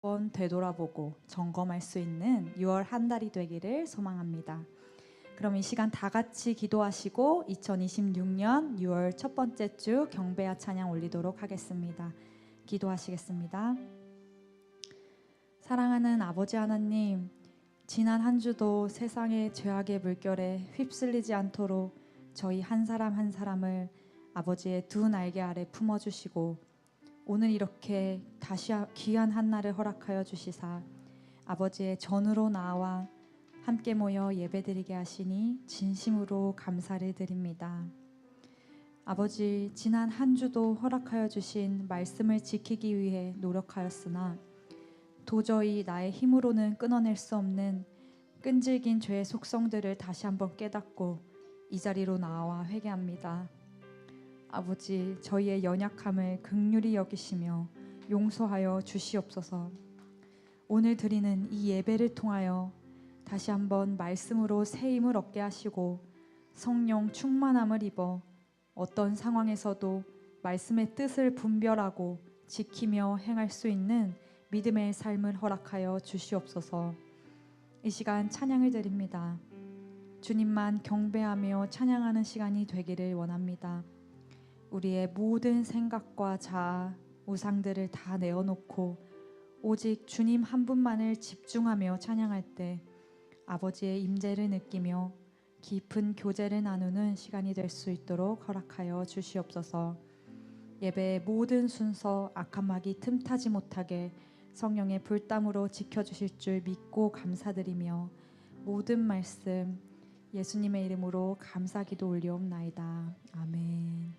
한번 되돌아보고 점검할 수 있는 6월 한 달이 되기를 소망합니다. 그럼 이 시간 다 같이 기도하시고 2026년 6월 첫 번째 주 경배와 찬양 올리도록 하겠습니다. 기도하시겠습니다. 사랑하는 아버지 하나님, 지난 한 주도 세상의 죄악의 물결에 휩쓸리지 않도록 저희 한 사람 한 사람을 아버지의 두 날개 아래 품어주시고 오늘 이렇게 다시 귀한 한날을 허락하여 주시사 아버지의 전으로 나와 함께 모여 예배드리게 하시니 진심으로 감사를 드립니다. 아버지, 지난 한 주도 허락하여 주신 말씀을 지키기 위해 노력하였으나 도저히 나의 힘으로는 끊어낼 수 없는 끈질긴 죄의 속성들을 다시 한번 깨닫고 이 자리로 나와 회개합니다. 아버지, 저희의 연약함을 긍휼히 여기시며 용서하여 주시옵소서. 오늘 드리는 이 예배를 통하여 다시 한번 말씀으로 새 힘을 얻게 하시고 성령 충만함을 입어 어떤 상황에서도 말씀의 뜻을 분별하고 지키며 행할 수 있는 믿음의 삶을 허락하여 주시옵소서. 이 시간 찬양을 드립니다. 주님만 경배하며 찬양하는 시간이 되기를 원합니다. 우리의 모든 생각과 자아, 우상들을 다 내어놓고 오직 주님 한 분만을 집중하며 찬양할 때 아버지의 임재를 느끼며 깊은 교제를 나누는 시간이 될 수 있도록 허락하여 주시옵소서. 예배의 모든 순서 악한 마귀 틈타지 못하게 성령의 불담으로 지켜주실 줄 믿고 감사드리며 모든 말씀 예수님의 이름으로 감사기도 올리옵나이다. 아멘.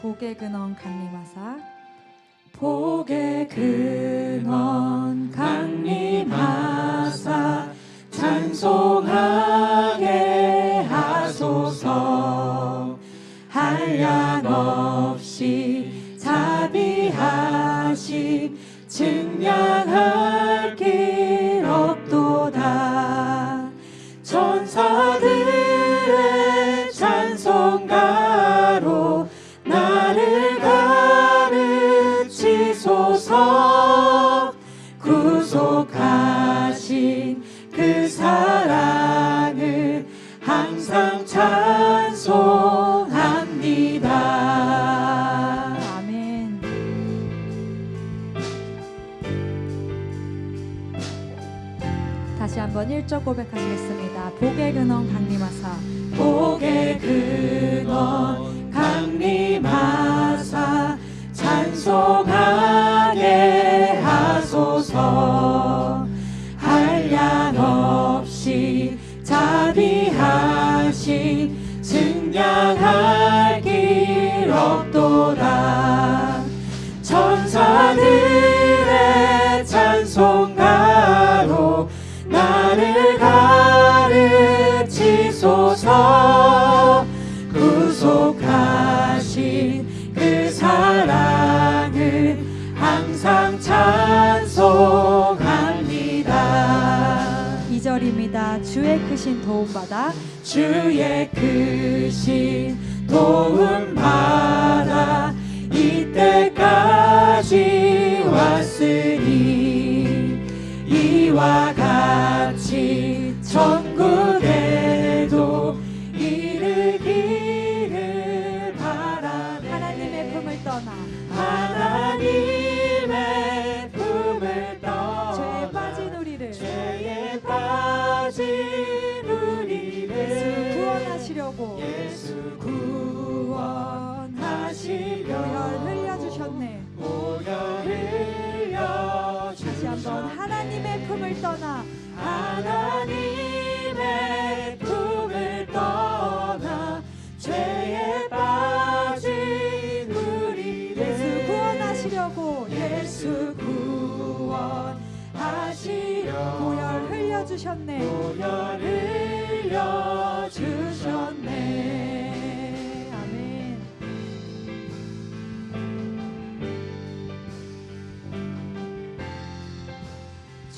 복의 근원 강림하사 복의 근원 강림하사 찬송하게 하소서. 한량없이 자비하신 증량할 길 없도다. 천사들의 찬송가로 나를 가르치소서. 구속하신 그 사랑을 항상 찬송합니다. 아멘. 다시 한번 1절 고백하시겠습니다. 복의 근원 강림하사 복의 근원 강림하사 찬송하게 하소서. 한량없이 자비하신 증량할 길 없도다. 천사들의 찬송가로 나를 가르치소서. 구속하신 그 사랑을 항상 찬송합니다. 2절입니다. 주의 크신 도움받아 주의 크신 도움받아 이때까지 왔으니 이와 같이 천국에도 이르기를 바라네. 하나님의 품을 떠나 하나님의 품을 떠나 죄에 빠진 우리를 죄에 빠진 우리를 구원하시려고 예수 구원하시려 보혈 흘려주셨네. 보혈 흘려주셨네. 다시 한번 하나님의 품을 떠나 하나님의 품을 떠나 죄에 빠진 우리를 예수 구원하시려고 예수 구원하시려 보혈 흘려주셨네. 보혈 흘려주셨네. 아멘.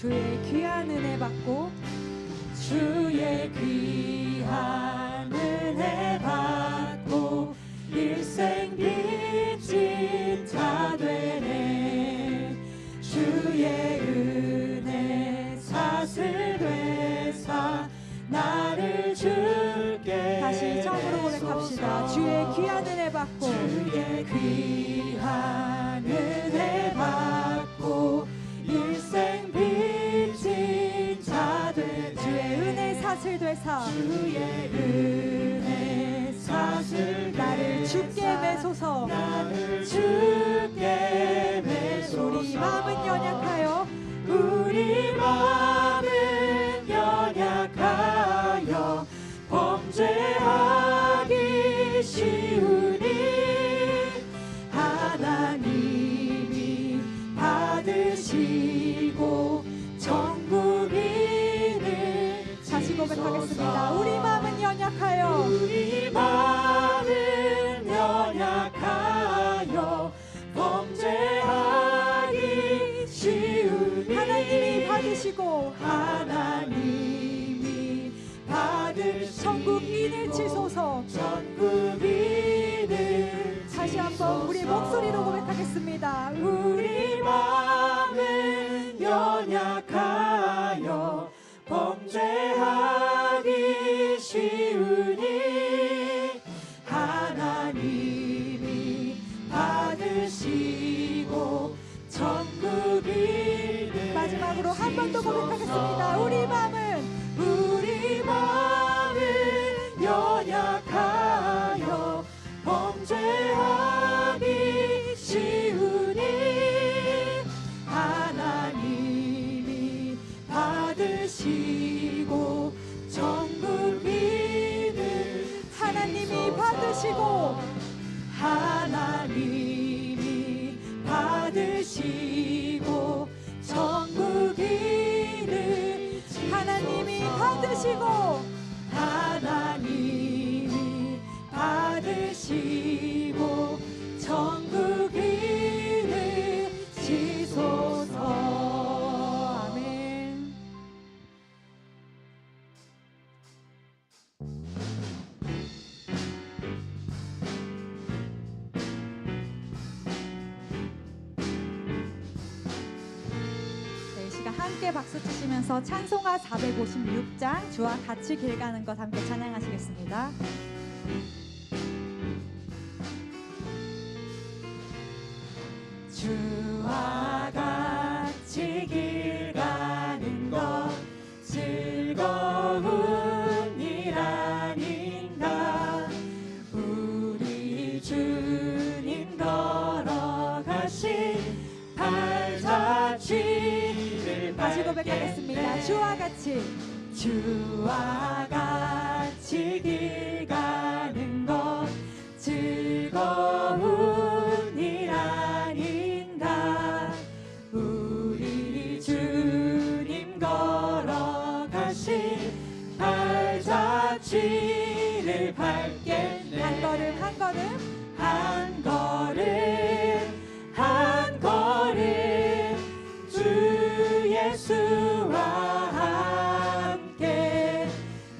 주의 귀한 은혜 받고 주의 귀한 은혜 받고 일생 빚진 자 되네. 주의 은혜 사슬 되사 나를 주께 다시 처음으로 고백합시다. 주의 귀한 은혜 받고 주의 귀한 은혜 받고 일생 빚진 자 되네. 주의 은혜 사슬 되사 주의 은혜 사슬 나를 주께 매소서. 나를 주께 매소서. 우리 마음은 연약하여 우리 마음은 연약하여 범죄하기 쉬우니 하나님이 받으시고 천국인을 다시 고백하겠습니다. 우리 마음은 연약하여 우리 마음은 연약하여 범죄하기 쉬우니 하나님이 받으시고 하나님이 받으시고 천국인을 치소서. 천국인을 다시 한번 우리 목소리로 고백하겠습니다. 우리 마음은 연약하여 범죄하기 쉬우니 하나님이 받으시고 천국인을 마지막으로 한 번 더 고백하겠습니다. 우리 마음은 연약하여 범죄하기 쉬우니 하나님이 받으시고 천국인을 하나님이 받으시고 하나님이 받으시고 천국인을 하나님이 받으시고 하나님이 받으시고 천국인을 지소서. 아멘. 네, 이 시간 함께 박수 치시면서 찬송가 456장 주와 같이 길 가는 것 함께 찬양하시겠습니다. 주와 같이 길 가는 것 즐거운 일 아닌가. 우리 주님 걸어가신 발자취를 다시 고백하겠습니다. 주와 같이 주와 같이 길 가는 것 즐거운 일 아닌가. 우리 주님 걸어가신 발자취를 밟겠네. 한 걸음 한 걸음 한 걸음 한 걸음 주 예수와 함께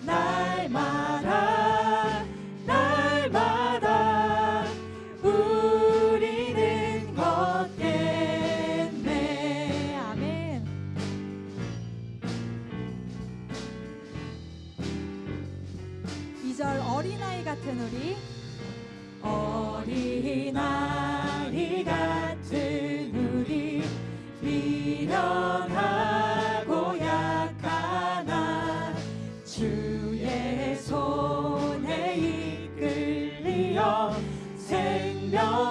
날마다 날마다 우리는 걷겠네. 아멘. 이 절 어린아이 같은 우리 어린아이 같은 우리 미련하고 약하나 주의 손에 이끌리어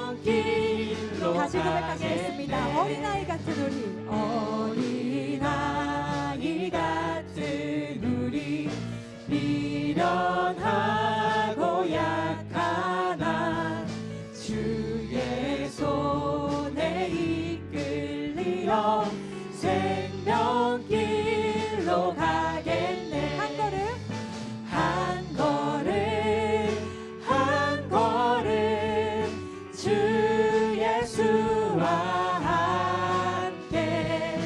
생명길로 다시 고백하겠습니다. 어린아이 같은 우리 어린아이 같은 우리 미련하고 약하나 주의 손에 이끌리어 생명길로 가겠네. 한 걸음 한 걸음 한 걸음 주 예수와 함께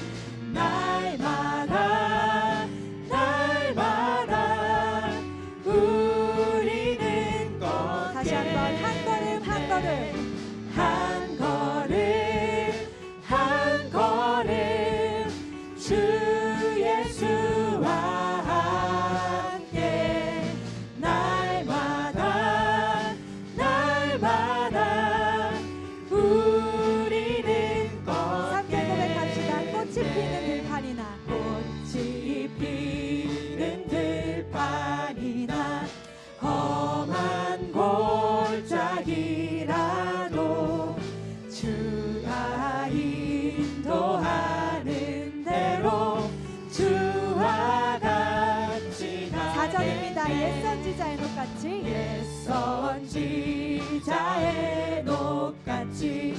날마다 고백입니다. 옛 선지자의 녹같이 옛 선지자의 녹같이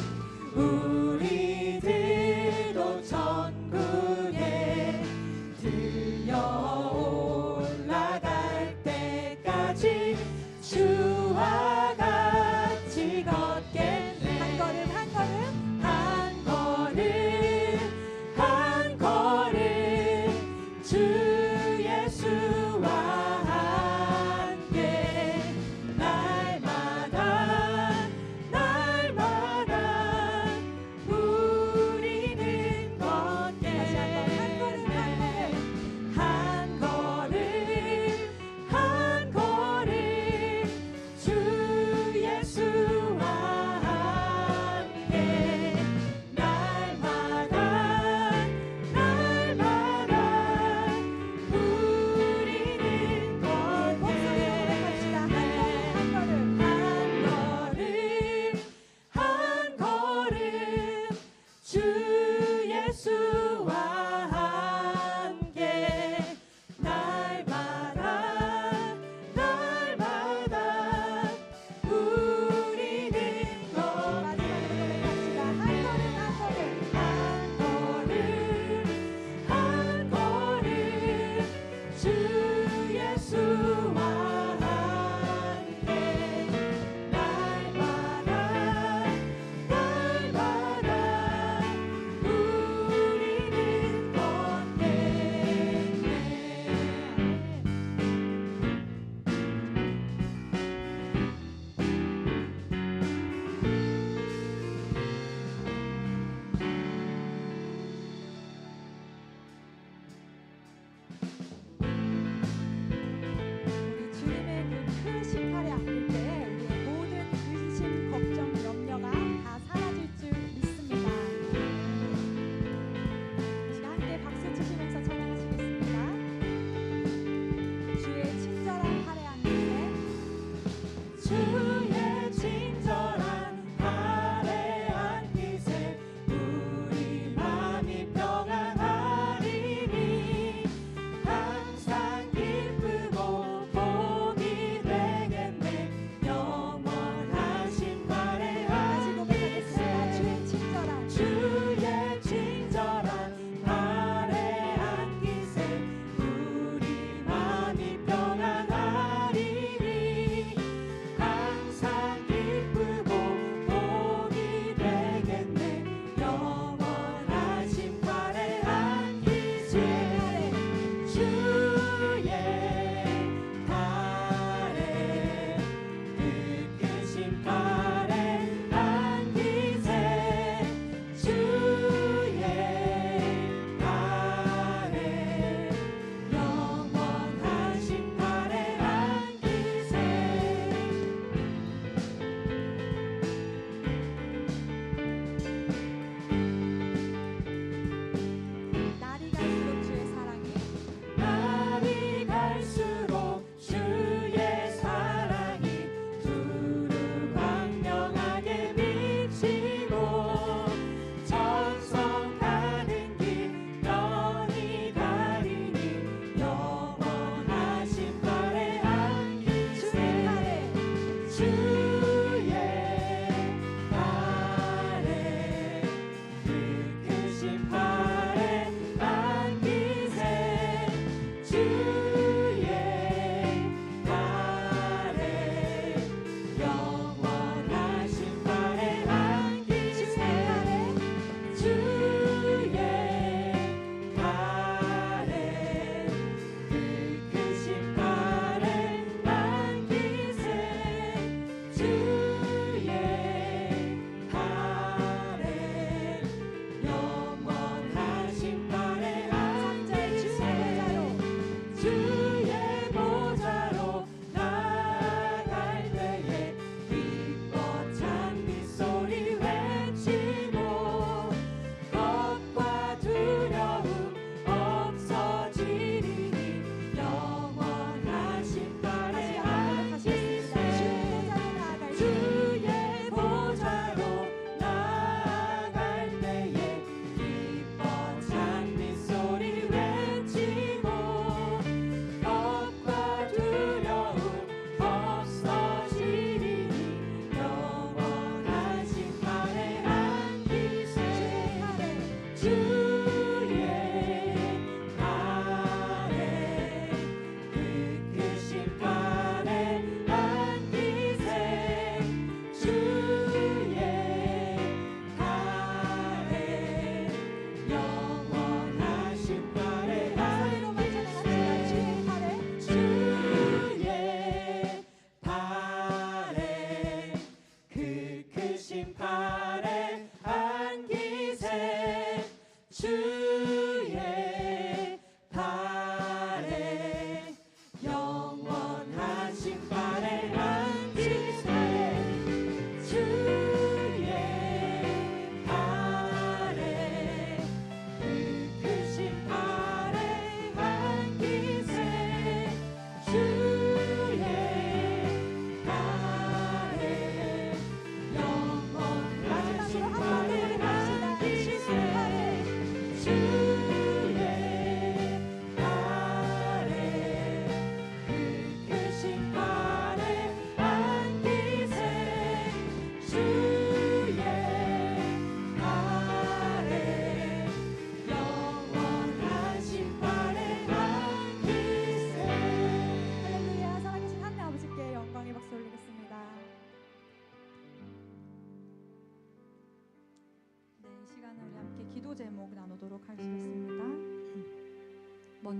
우리들도 천국에 들려 올라갈 때까지 주와 같이 걷겠네. 한 걸음 한 걸음 한 걸음 한 걸음 주 예수와 함께 날마다 날마다 우리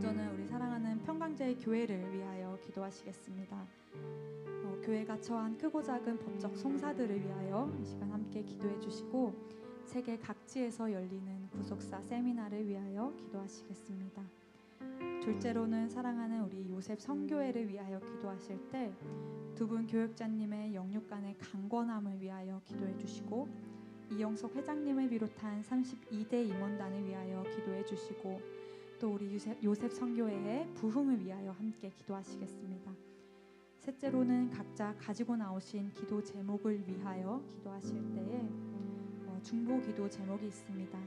먼저는 우리 사랑하는 평강제의 교회를 위하여 기도하시겠습니다. 교회가 처한 크고 작은 법적 송사들을 위하여 이 시간 함께 기도해 주시고 세계 각지에서 열리는 구속사 세미나를 위하여 기도하시겠습니다. 둘째로는 사랑하는 우리 요셉 선교회를 위하여 기도하실 때 두 분 교역자님의 영육간의 강건함을 위하여 기도해 주시고 이영석 회장님을 비롯한 32대 임원단을 위하여 기도해 주시고 또 우리 요셉 선교회의 부흥을 위하여 함께 기도하시겠습니다. 셋째로는 각자 가지고 나오신 기도 제목을 위하여 기도하실 때에 중보 기도 제목이 있습니다.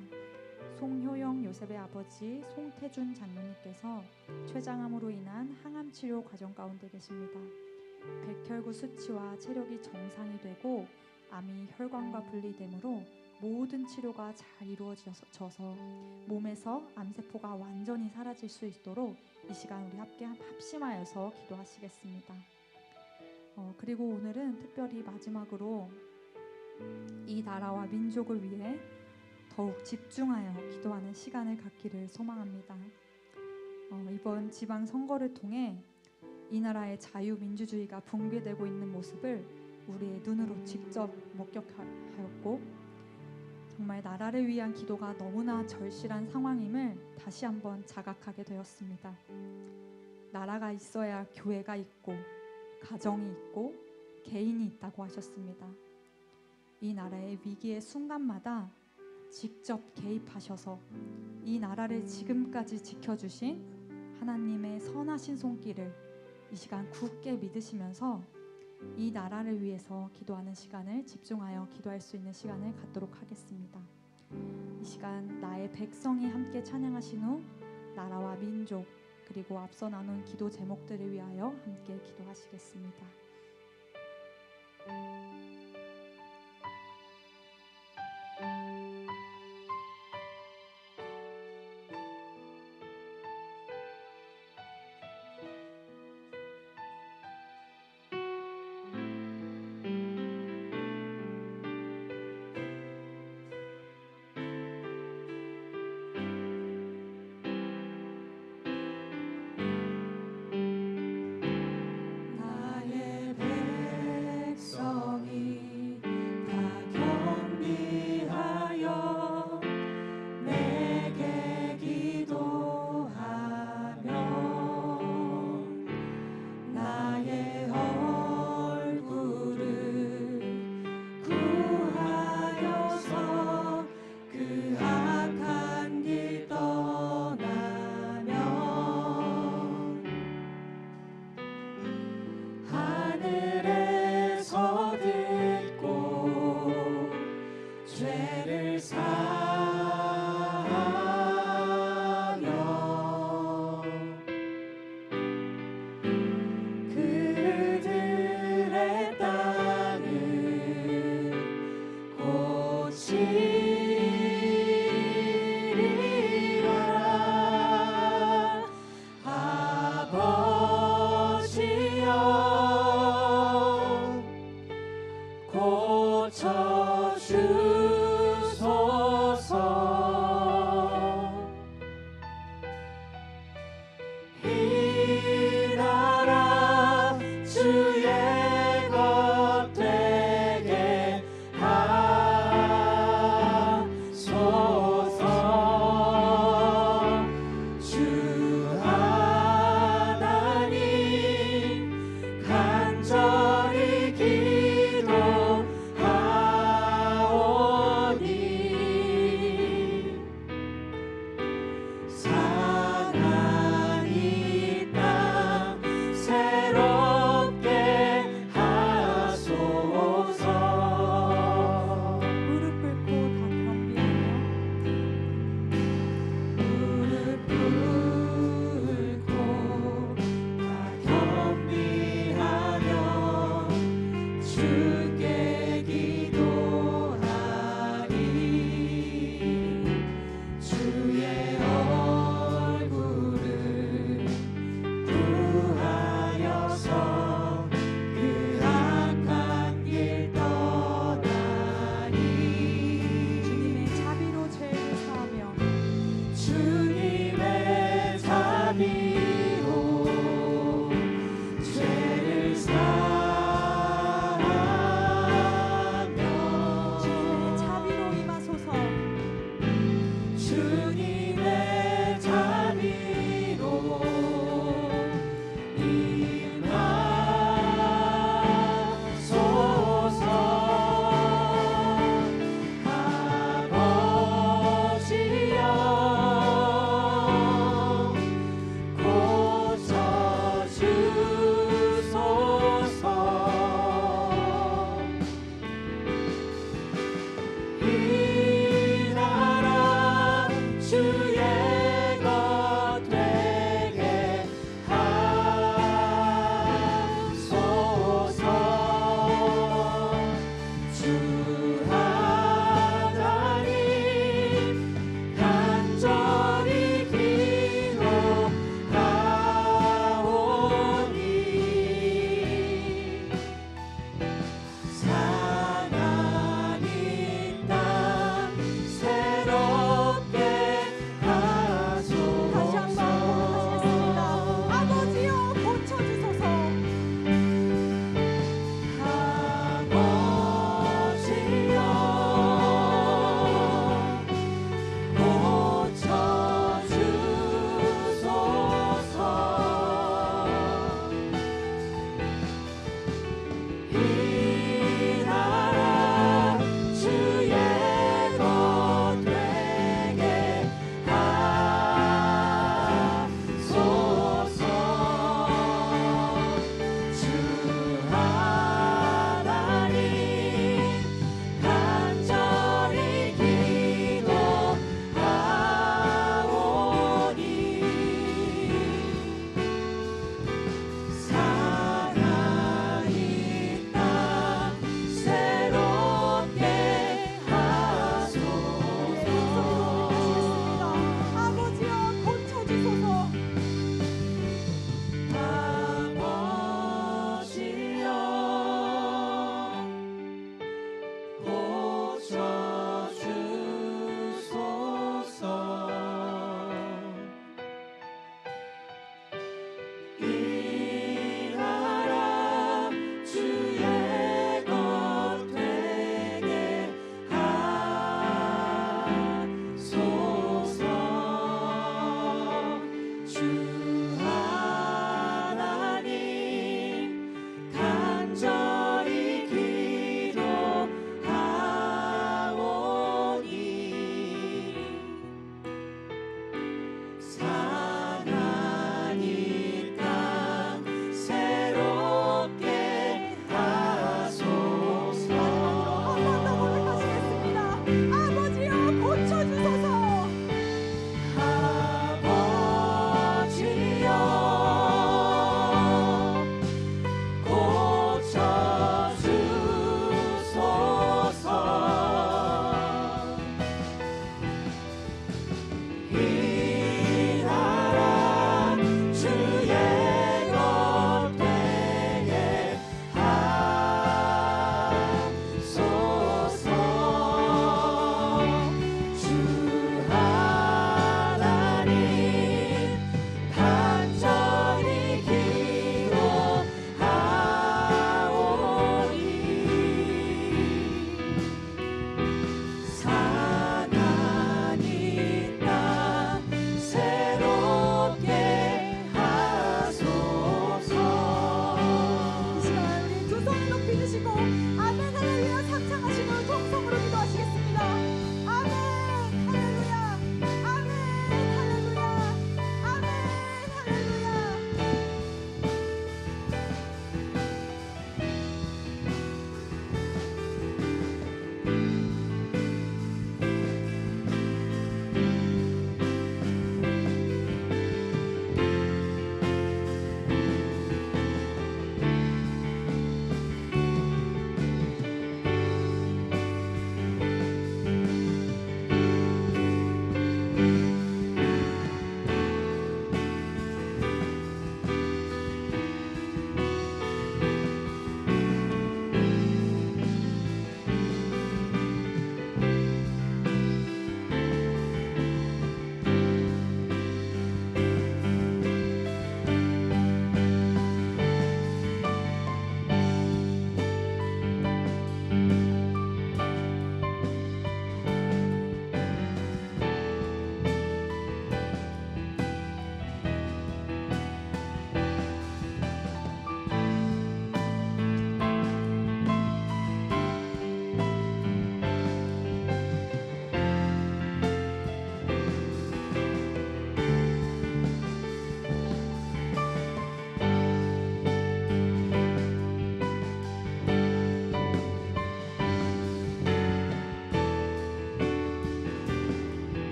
송효영 요셉의 아버지 송태준 장로님께서 췌장암으로 인한 항암 치료 과정 가운데 계십니다. 백혈구 수치와 체력이 정상이 되고 암이 혈관과 분리되므로 모든 치료가 잘 이루어져서 몸에서 암세포가 완전히 사라질 수 있도록 이 시간 우리 함께 합심하여서 기도하시겠습니다. 그리고 오늘은 특별히 마지막으로 이 나라와 민족을 위해 더욱 집중하여 기도하는 시간을 갖기를 소망합니다. 이번 지방선거를 통해 이 나라의 자유민주주의가 붕괴되고 있는 모습을 우리의 눈으로 직접 목격하였고 정말 나라를 위한 기도가 너무나 절실한 상황임을 다시 한번 자각하게 되었습니다. 나라가 있어야 교회가 있고 가정이 있고 개인이 있다고 하셨습니다. 이 나라의 위기의 순간마다 직접 개입하셔서 이 나라를 지금까지 지켜주신 하나님의 선하신 손길을 이 시간 굳게 믿으시면서 이 나라를 위해서 기도하는 시간을 집중하여 기도할 수 있는 시간을 갖도록 하겠습니다. 이 시간 나의 백성이 함께 찬양하신 후 나라와 민족 그리고 앞서 나눈 기도 제목들을 위하여 함께 기도하시겠습니다. 나의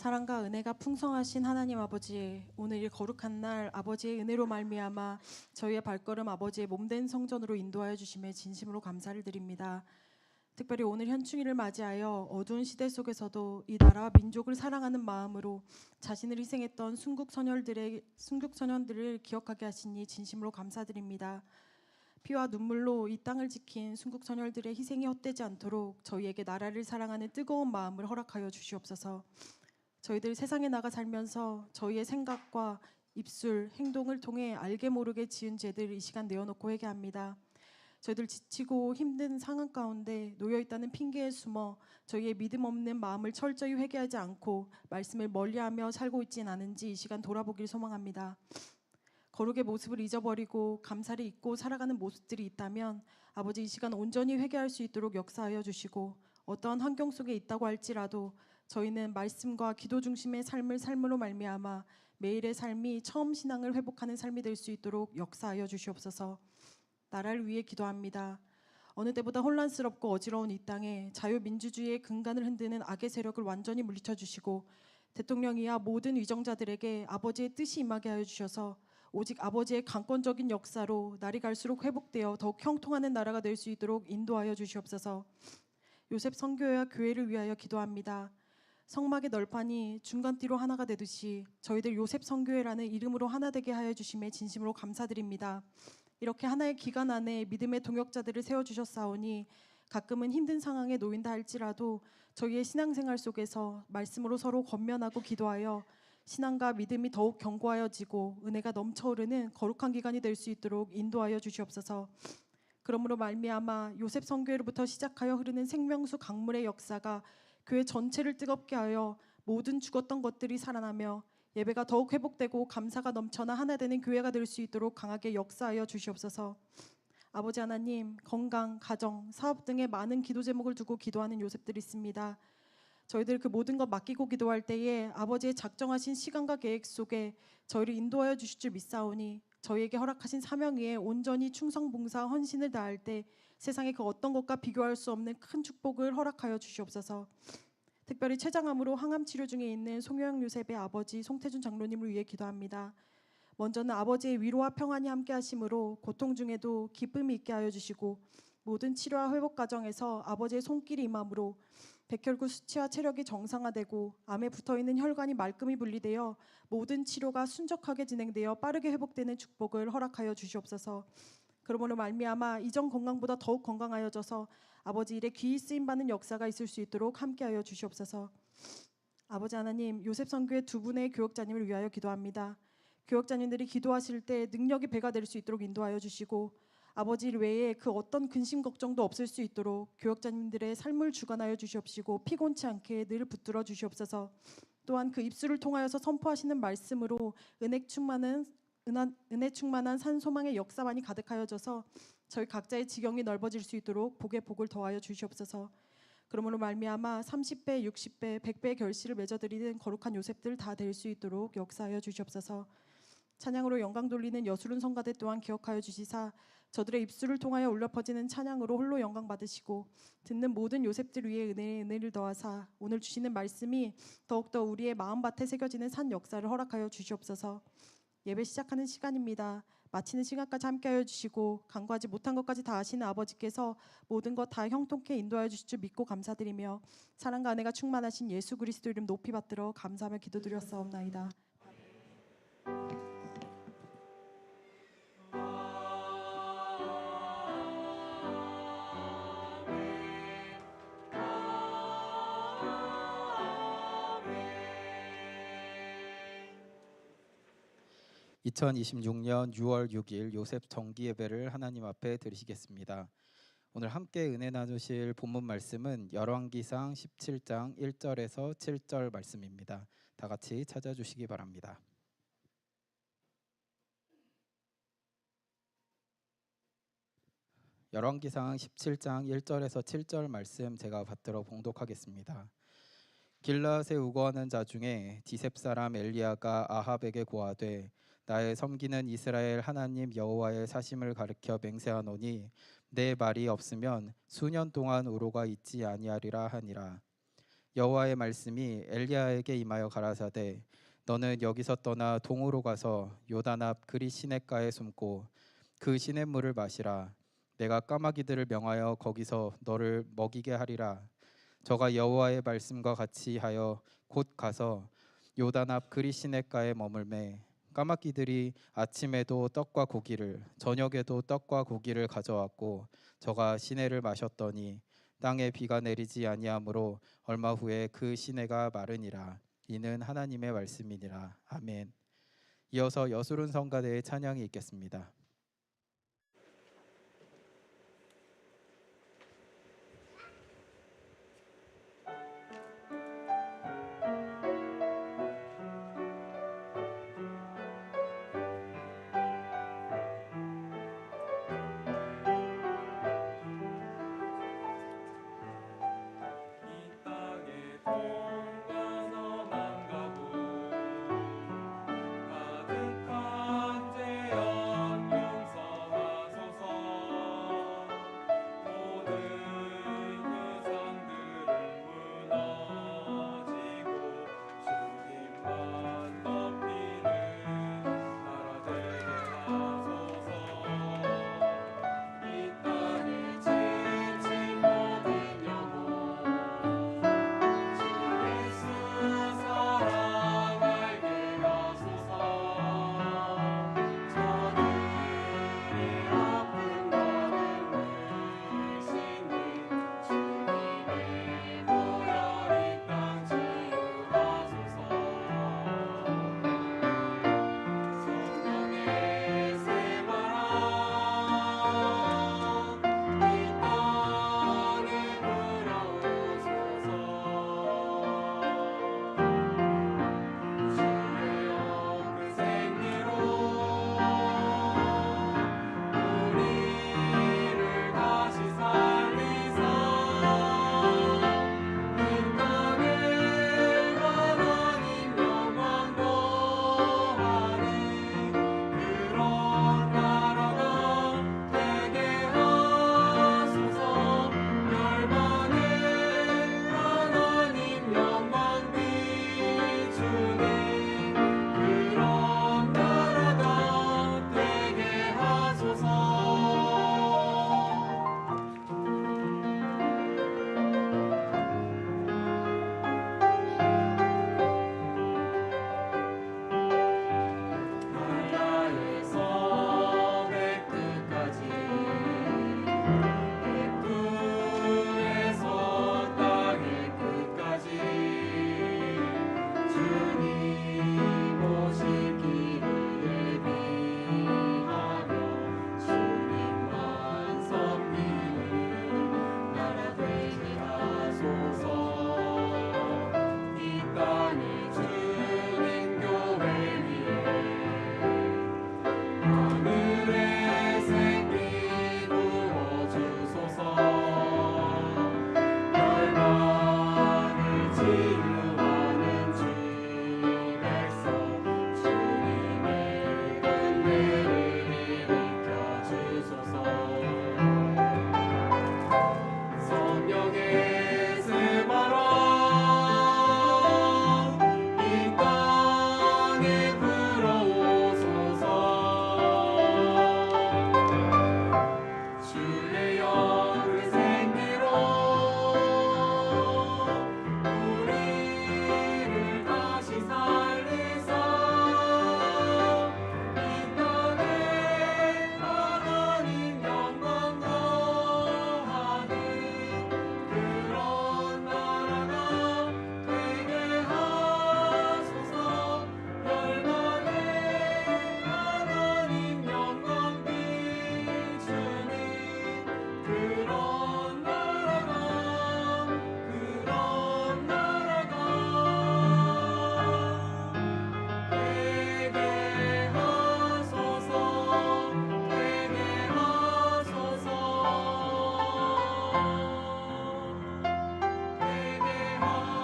사랑과 은혜가 풍성하신 하나님 아버지, 오늘 이 거룩한 날 아버지의 은혜로 말미암아 저희의 발걸음 아버지의 몸된 성전으로 인도하여 주심에 진심으로 감사를 드립니다. 특별히 오늘 현충일을 맞이하여 어두운 시대 속에서도 이 나라와 민족을 사랑하는 마음으로 자신을 희생했던 순국 선현들을 기억하게 하시니 진심으로 감사드립니다. 피와 눈물로 이 땅을 지킨 순국 선열들의 희생이 헛되지 않도록 저희에게 나라를 사랑하는 뜨거운 마음을 허락하여 주시옵소서. 저희들 세상에 나가 살면서 저희의 생각과 입술, 행동을 통해 알게 모르게 지은 죄들 이 시간 내어놓고 회개합니다. 저희들 지치고 힘든 상황 가운데 놓여있다는 핑계에 숨어 저희의 믿음 없는 마음을 철저히 회개하지 않고 말씀을 멀리하며 살고 있진 않은지 이 시간 돌아보길 소망합니다. 거룩의 모습을 잊어버리고 감사를 잊고 살아가는 모습들이 있다면 아버지 이 시간 온전히 회개할 수 있도록 역사하여 주시고, 어떠한 환경 속에 있다고 할지라도 저희는 말씀과 기도 중심의 삶을 삶으로 말미암아 매일의 삶이 처음 신앙을 회복하는 삶이 될 수 있도록 역사하여 주시옵소서. 나라를 위해 기도합니다. 어느 때보다 혼란스럽고 어지러운 이 땅에 자유민주주의의 근간을 흔드는 악의 세력을 완전히 물리쳐 주시고, 대통령이야 모든 위정자들에게 아버지의 뜻이 임하게 하여 주셔서 오직 아버지의 강권적인 역사로 날이 갈수록 회복되어 더욱 형통하는 나라가 될 수 있도록 인도하여 주시옵소서. 요셉 선교회와 교회를 위하여 기도합니다. 성막의 널판이 중간띠로 하나가 되듯이 저희들 요셉 선교회라는 이름으로 하나 되게 하여 주심에 진심으로 감사드립니다. 이렇게 하나의 기간 안에 믿음의 동역자들을 세워주셨사오니 가끔은 힘든 상황에 놓인다 할지라도 저희의 신앙생활 속에서 말씀으로 서로 권면하고 기도하여 신앙과 믿음이 더욱 견고하여지고 은혜가 넘쳐흐르는 거룩한 기간이 될 수 있도록 인도하여 주시옵소서. 그러므로 말미암아 요셉 선교회로부터 시작하여 흐르는 생명수 강물의 역사가 교회 전체를 뜨겁게 하여 모든 죽었던 것들이 살아나며 예배가 더욱 회복되고 감사가 넘쳐나 하나 되는 교회가 될 수 있도록 강하게 역사하여 주시옵소서. 아버지 하나님, 건강, 가정, 사업 등의 많은 기도 제목을 두고 기도하는 요셉들이 있습니다. 저희들 그 모든 것 맡기고 기도할 때에 아버지의 작정하신 시간과 계획 속에 저희를 인도하여 주실 줄 믿사오니 저희에게 허락하신 사명 위에 온전히 충성 봉사 헌신을 다할 때 세상의 그 어떤 것과 비교할 수 없는 큰 축복을 허락하여 주시옵소서. 특별히 췌장암으로 항암 치료 중에 있는 송효영 요셉의 아버지 송태준 장로님을 위해 기도합니다. 먼저는 아버지의 위로와 평안이 함께 하심으로 고통 중에도 기쁨이 있게 하여 주시고, 모든 치료와 회복 과정에서 아버지의 손길이 임함으로 백혈구 수치와 체력이 정상화되고 암에 붙어있는 혈관이 말끔히 분리되어 모든 치료가 순적하게 진행되어 빠르게 회복되는 축복을 허락하여 주시옵소서. 그러므로 말미암아 이전 건강보다 더욱 건강하여져서 아버지 일에 귀히 쓰임받는 역사가 있을 수 있도록 함께하여 주시옵소서. 아버지 하나님, 요셉 선교회 두 분의 교역자님을 위하여 기도합니다. 교역자님들이 기도하실 때 능력이 배가 될 수 있도록 인도하여 주시고, 아버지 외에 그 어떤 근심 걱정도 없을 수 있도록 교역자님들의 삶을 주관하여 주시옵시고 피곤치 않게 늘 붙들어 주시옵소서. 또한 그 입술을 통하여서 선포하시는 말씀으로 은혜 충만한 산소망의 역사만이 가득하여져서 저희 각자의 지경이 넓어질 수 있도록 복에 복을 더하여 주시옵소서. 그러므로 말미암아 30배, 60배, 100배의 결실을 맺어드리는 거룩한 요셉들 다 될 수 있도록 역사하여 주시옵소서. 찬양으로 영광 돌리는 여수른 성가대 또한 기억하여 주시사 저들의 입술을 통하여 울려 퍼지는 찬양으로 홀로 영광 받으시고, 듣는 모든 요셉들 위에 은혜를 더하사 오늘 주시는 말씀이 더욱더 우리의 마음밭에 새겨지는 산 역사를 허락하여 주시옵소서. 예배 시작하는 시간입니다. 마치는 시간까지 함께하여 주시고 간구하지 못한 것까지 다 아시는 아버지께서 모든 것 다 형통케 인도하여 주실 줄 믿고 감사드리며 사랑과 은혜가 충만하신 예수 그리스도 이름 높이 받들어 감사하며 기도드렸사옵나이다. (2026년 6월 6일) 요셉 정기 예배를 하나님 앞에 드리시겠습니다. 오늘 함께 은혜 나누실 본문 말씀은 열왕기상 17장 1절에서 7절 말씀입니다. 다 같이 찾아주시기 바랍니다. 열왕기상 17장 1절에서 7절 말씀 제가 받들어 봉독하겠습니다. 길라앗에 우거하는 자 중에 디셉 사람 엘리야가 아합에게 고하되 나의 섬기는 이스라엘 하나님 여호와의 사심을 가리켜 맹세하노니 내 말이 없으면 수년 동안 우로가 있지 아니하리라 하니라. 여호와의 말씀이 엘리야에게 임하여 가라사대 너는 여기서 떠나 동으로 가서 요단 앞 그리 시냇가에 숨고 그 시냇물을 마시라. 내가 까마귀들을 명하여 거기서 너를 먹이게 하리라. 저가 여호와의 말씀과 같이 하여 곧 가서 요단 앞 그리 시냇가에 머물매 까마귀들이 아침에도 떡과 고기를 저녁에도 떡과 고기를 가져왔고 저가 시내를 마셨더니 땅에 비가 내리지 아니하므로 얼마 후에 그 시내가 마르니라. 이는 하나님의 말씀이니라. 아멘. 이어서 여수론 성가대의 찬양이 있겠습니다. 이 땅에 동가서만 가고 가득한 죄악 용서하소서. 모든 그 산들을 무너지고 주님만 높이는 나라 되게 하소서. 이 땅에 지친 모든 영혼 주 예수 사랑 알게 하소서. 저들의 아픈 마음 의심이 주님의 보혈 이 땅 치유하소서. 성령의 새바람 이 땅에 불어오소서. 주의 영 생기로 우리를 다시 살리사. 이 땅에 하나님 영광 거하니 그런 나라가 되게 하소서. 열방에 하나님 영광 비추니 그런 나라가 되게 하소서. 하나에서 백끝까지 백두에서 땅의 끝까지 주님 오실 길을 예비하며 주님만 섬기는 나라 되게 하소서. 이 땅에 주님 교회 위에 하늘의 생기 부어주소서. 열방을 치유하는 주 백성 주님의 은혜를 일으켜 주소서. 성령의 새바람 이 땅에 불어오소서. 주의 영을 생기로 우리를 다시 살리사. 이 땅에 하나님 영광 거하는 그런 나라가 되게 하소서. 열방에 하나님 영광 비추니 그런 나라가 되게 하소서. 되게 하소서. 되게 하소서.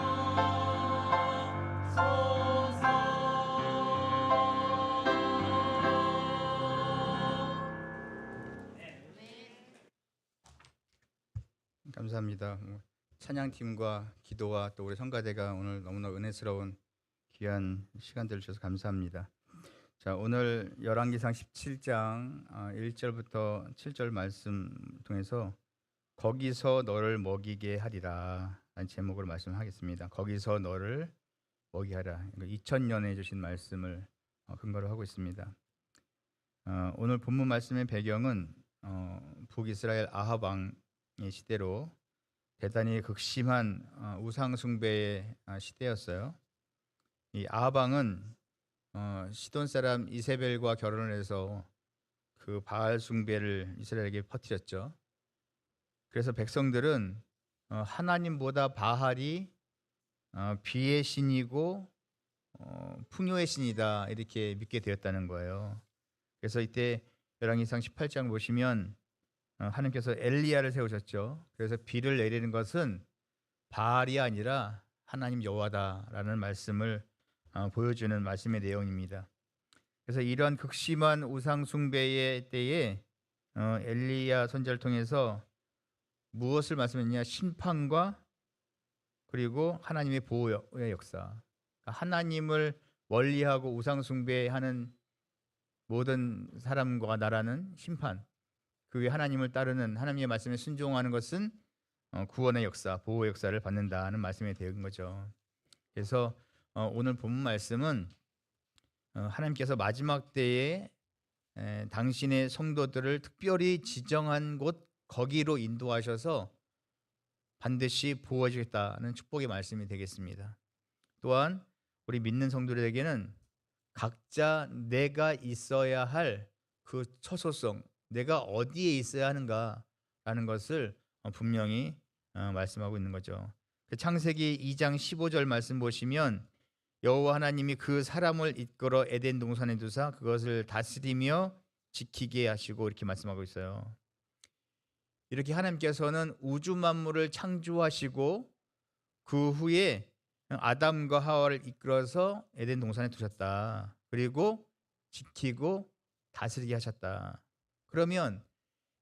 감사합니다. 찬양팀과 기도와 또 우리 성가대가 오늘 너무나 은혜스러운 귀한 시간들을 주셔서 감사합니다. 자, 오늘 열왕기상 17장 1절부터 7절 말씀 통해서 거기서 너를 먹이게 하리라 라는 제목으로 말씀하겠습니다. 거기서 너를 먹이게 하라. 2000년에 주신 말씀을 근거로 하고 있습니다. 오늘 본문 말씀의 배경은 북이스라엘 아합 왕의 시대로 대단히 극심한 우상 숭배의 시대였어요. 이 아합 왕은 시돈 사람 이세벨과 결혼을 해서 그 바알 숭배를 이스라엘에게 퍼뜨렸죠. 그래서 백성들은 하나님보다 바알이 비의 신이고 풍요의 신이다 이렇게 믿게 되었다는 거예요. 그래서 이때 열왕기상 18장 보시면 하나님께서 엘리야를 세우셨죠. 그래서 비를 내리는 것은 바알이 아니라 하나님 여호와다라는 말씀을 보여주는 말씀의 내용입니다. 그래서 이러한 극심한 우상 숭배의 때에 엘리야 선지자를 통해서 무엇을 말씀했냐? 심판과 그리고 하나님의 보호의 역사. 하나님을 멀리하고 우상 숭배하는 모든 사람과 나라는 심판, 그 외 하나님을 따르는 하나님의 말씀에 순종하는 것은 구원의 역사, 보호의 역사를 받는다는 말씀이 되는 거죠. 그래서 오늘 본문 말씀은 하나님께서 마지막 때에 당신의 성도들을 특별히 지정한 곳 거기로 인도하셔서 반드시 보호해 주겠다는 축복의 말씀이 되겠습니다. 또한 우리 믿는 성도들에게는 각자 내가 있어야 할 그 처소성, 내가 어디에 있어야 하는가라는 것을 분명히 말씀하고 있는 거죠. 창세기 2장 15절 말씀 보시면 여호와 하나님이 그 사람을 이끌어 에덴 동산에 두사 그것을 다스리며 지키게 하시고 이렇게 말씀하고 있어요. 이렇게 하나님께서는 우주 만물을 창조하시고 그 후에 아담과 하와를 이끌어서 에덴 동산에 두셨다. 그리고 지키고 다스리게 하셨다. 그러면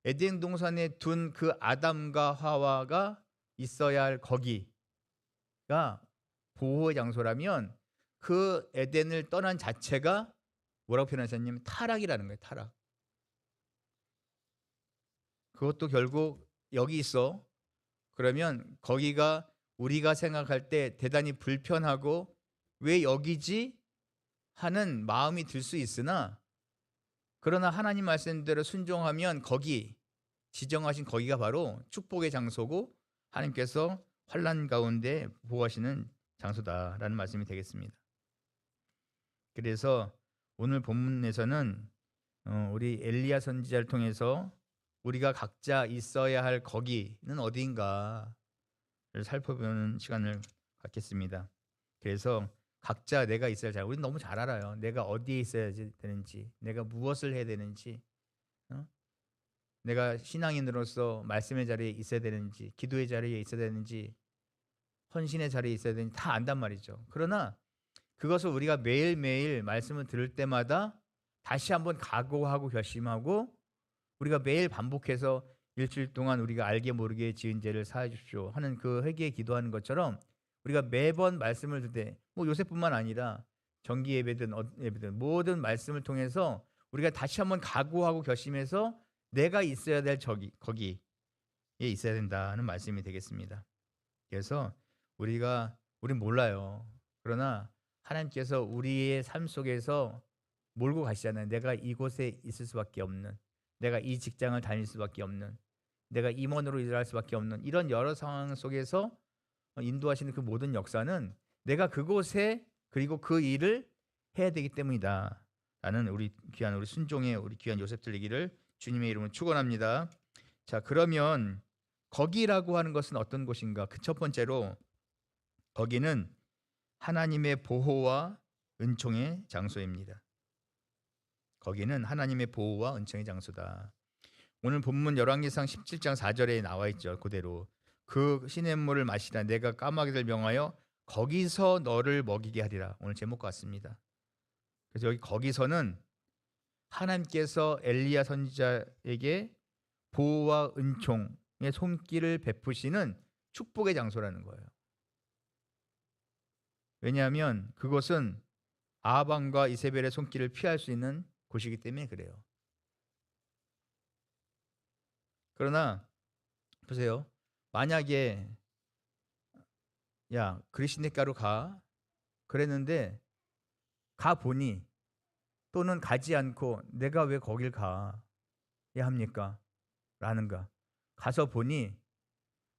에덴 동산에 둔 그 아담과 하와가 있어야 할 거기가 보호의 장소라면 그 에덴을 떠난 자체가 뭐라고 표현하셨냐면 타락이라는 거예요. 타락. 그것도 결국 여기 있어. 그러면 거기가 우리가 생각할 때 대단히 불편하고 왜 여기지 하는 마음이 들 수 있으나 그러나 하나님 말씀대로 순종하면 거기 지정하신 거기가 바로 축복의 장소고 하나님께서 환난 가운데 보호하시는 장소다라는 말씀이 되겠습니다. 그래서 오늘 본문에서는 우리 엘리야 선지자를 통해서 우리가 각자 있어야 할 거기는 어디인가를 살펴보는 시간을 갖겠습니다. 그래서 각자 내가 있어야 할, 우리는 너무 잘 알아요. 내가 어디에 있어야 되는지, 내가 무엇을 해야 되는지, 내가 신앙인으로서 말씀의 자리에 있어야 되는지, 기도의 자리에 있어야 되는지, 헌신의 자리에 있어야 되는지 다 안단 말이죠. 그러나 그것을 우리가 매일매일 말씀을 들을 때마다 다시 한번 각오하고 결심하고 우리가 매일 반복해서 일주일 동안 우리가 알게 모르게 지은 죄를 사해 주십시오 하는 그 회개에 기도하는 것처럼 우리가 매번 말씀을 들을 때 뭐 요새뿐만 아니라 정기 예배든 예배든 모든 말씀을 통해서 우리가 다시 한번 각오하고 결심해서 내가 있어야 될 거기에 있어야 된다는 말씀이 되겠습니다. 그래서 우린 몰라요. 그러나 하나님께서 우리의 삶 속에서 몰고 가시잖아요. 내가 이곳에 있을 수밖에 없는, 내가 이 직장을 다닐 수밖에 없는, 내가 임원으로 일할 수밖에 없는 이런 여러 상황 속에서 인도하시는 그 모든 역사는 내가 그곳에 그리고 그 일을 해야 되기 때문이다 라는 우리 순종의 우리 귀한 요셉들 얘기를 주님의 이름으로 축원합니다. 자, 그러면 거기라고 하는 것은 어떤 곳인가? 그 첫 번째로 거기는 하나님의 보호와 은총의 장소입니다. 거기는 하나님의 보호와 은총의 장소다. 오늘 본문 열왕기상 17장 4절에 나와 있죠. 그대로 그 시냇물을 마시라. 내가 까마귀를 명하여 거기서 너를 먹이게 하리라. 오늘 제목 같습니다. 그래서 여기 거기서는 하나님께서 엘리야 선지자에게 보호와 은총의 손길을 베푸시는 축복의 장소라는 거예요. 왜냐하면 그것은 아합과 이세벨의 손길을 피할 수 있는 곳이기 때문에 그래요. 그러나 보세요. 만약에 야 그리시네가로 가 그랬는데 가 보니 또는 가지 않고 내가 왜 거길 가야 합니까? 라는가. 가서 보니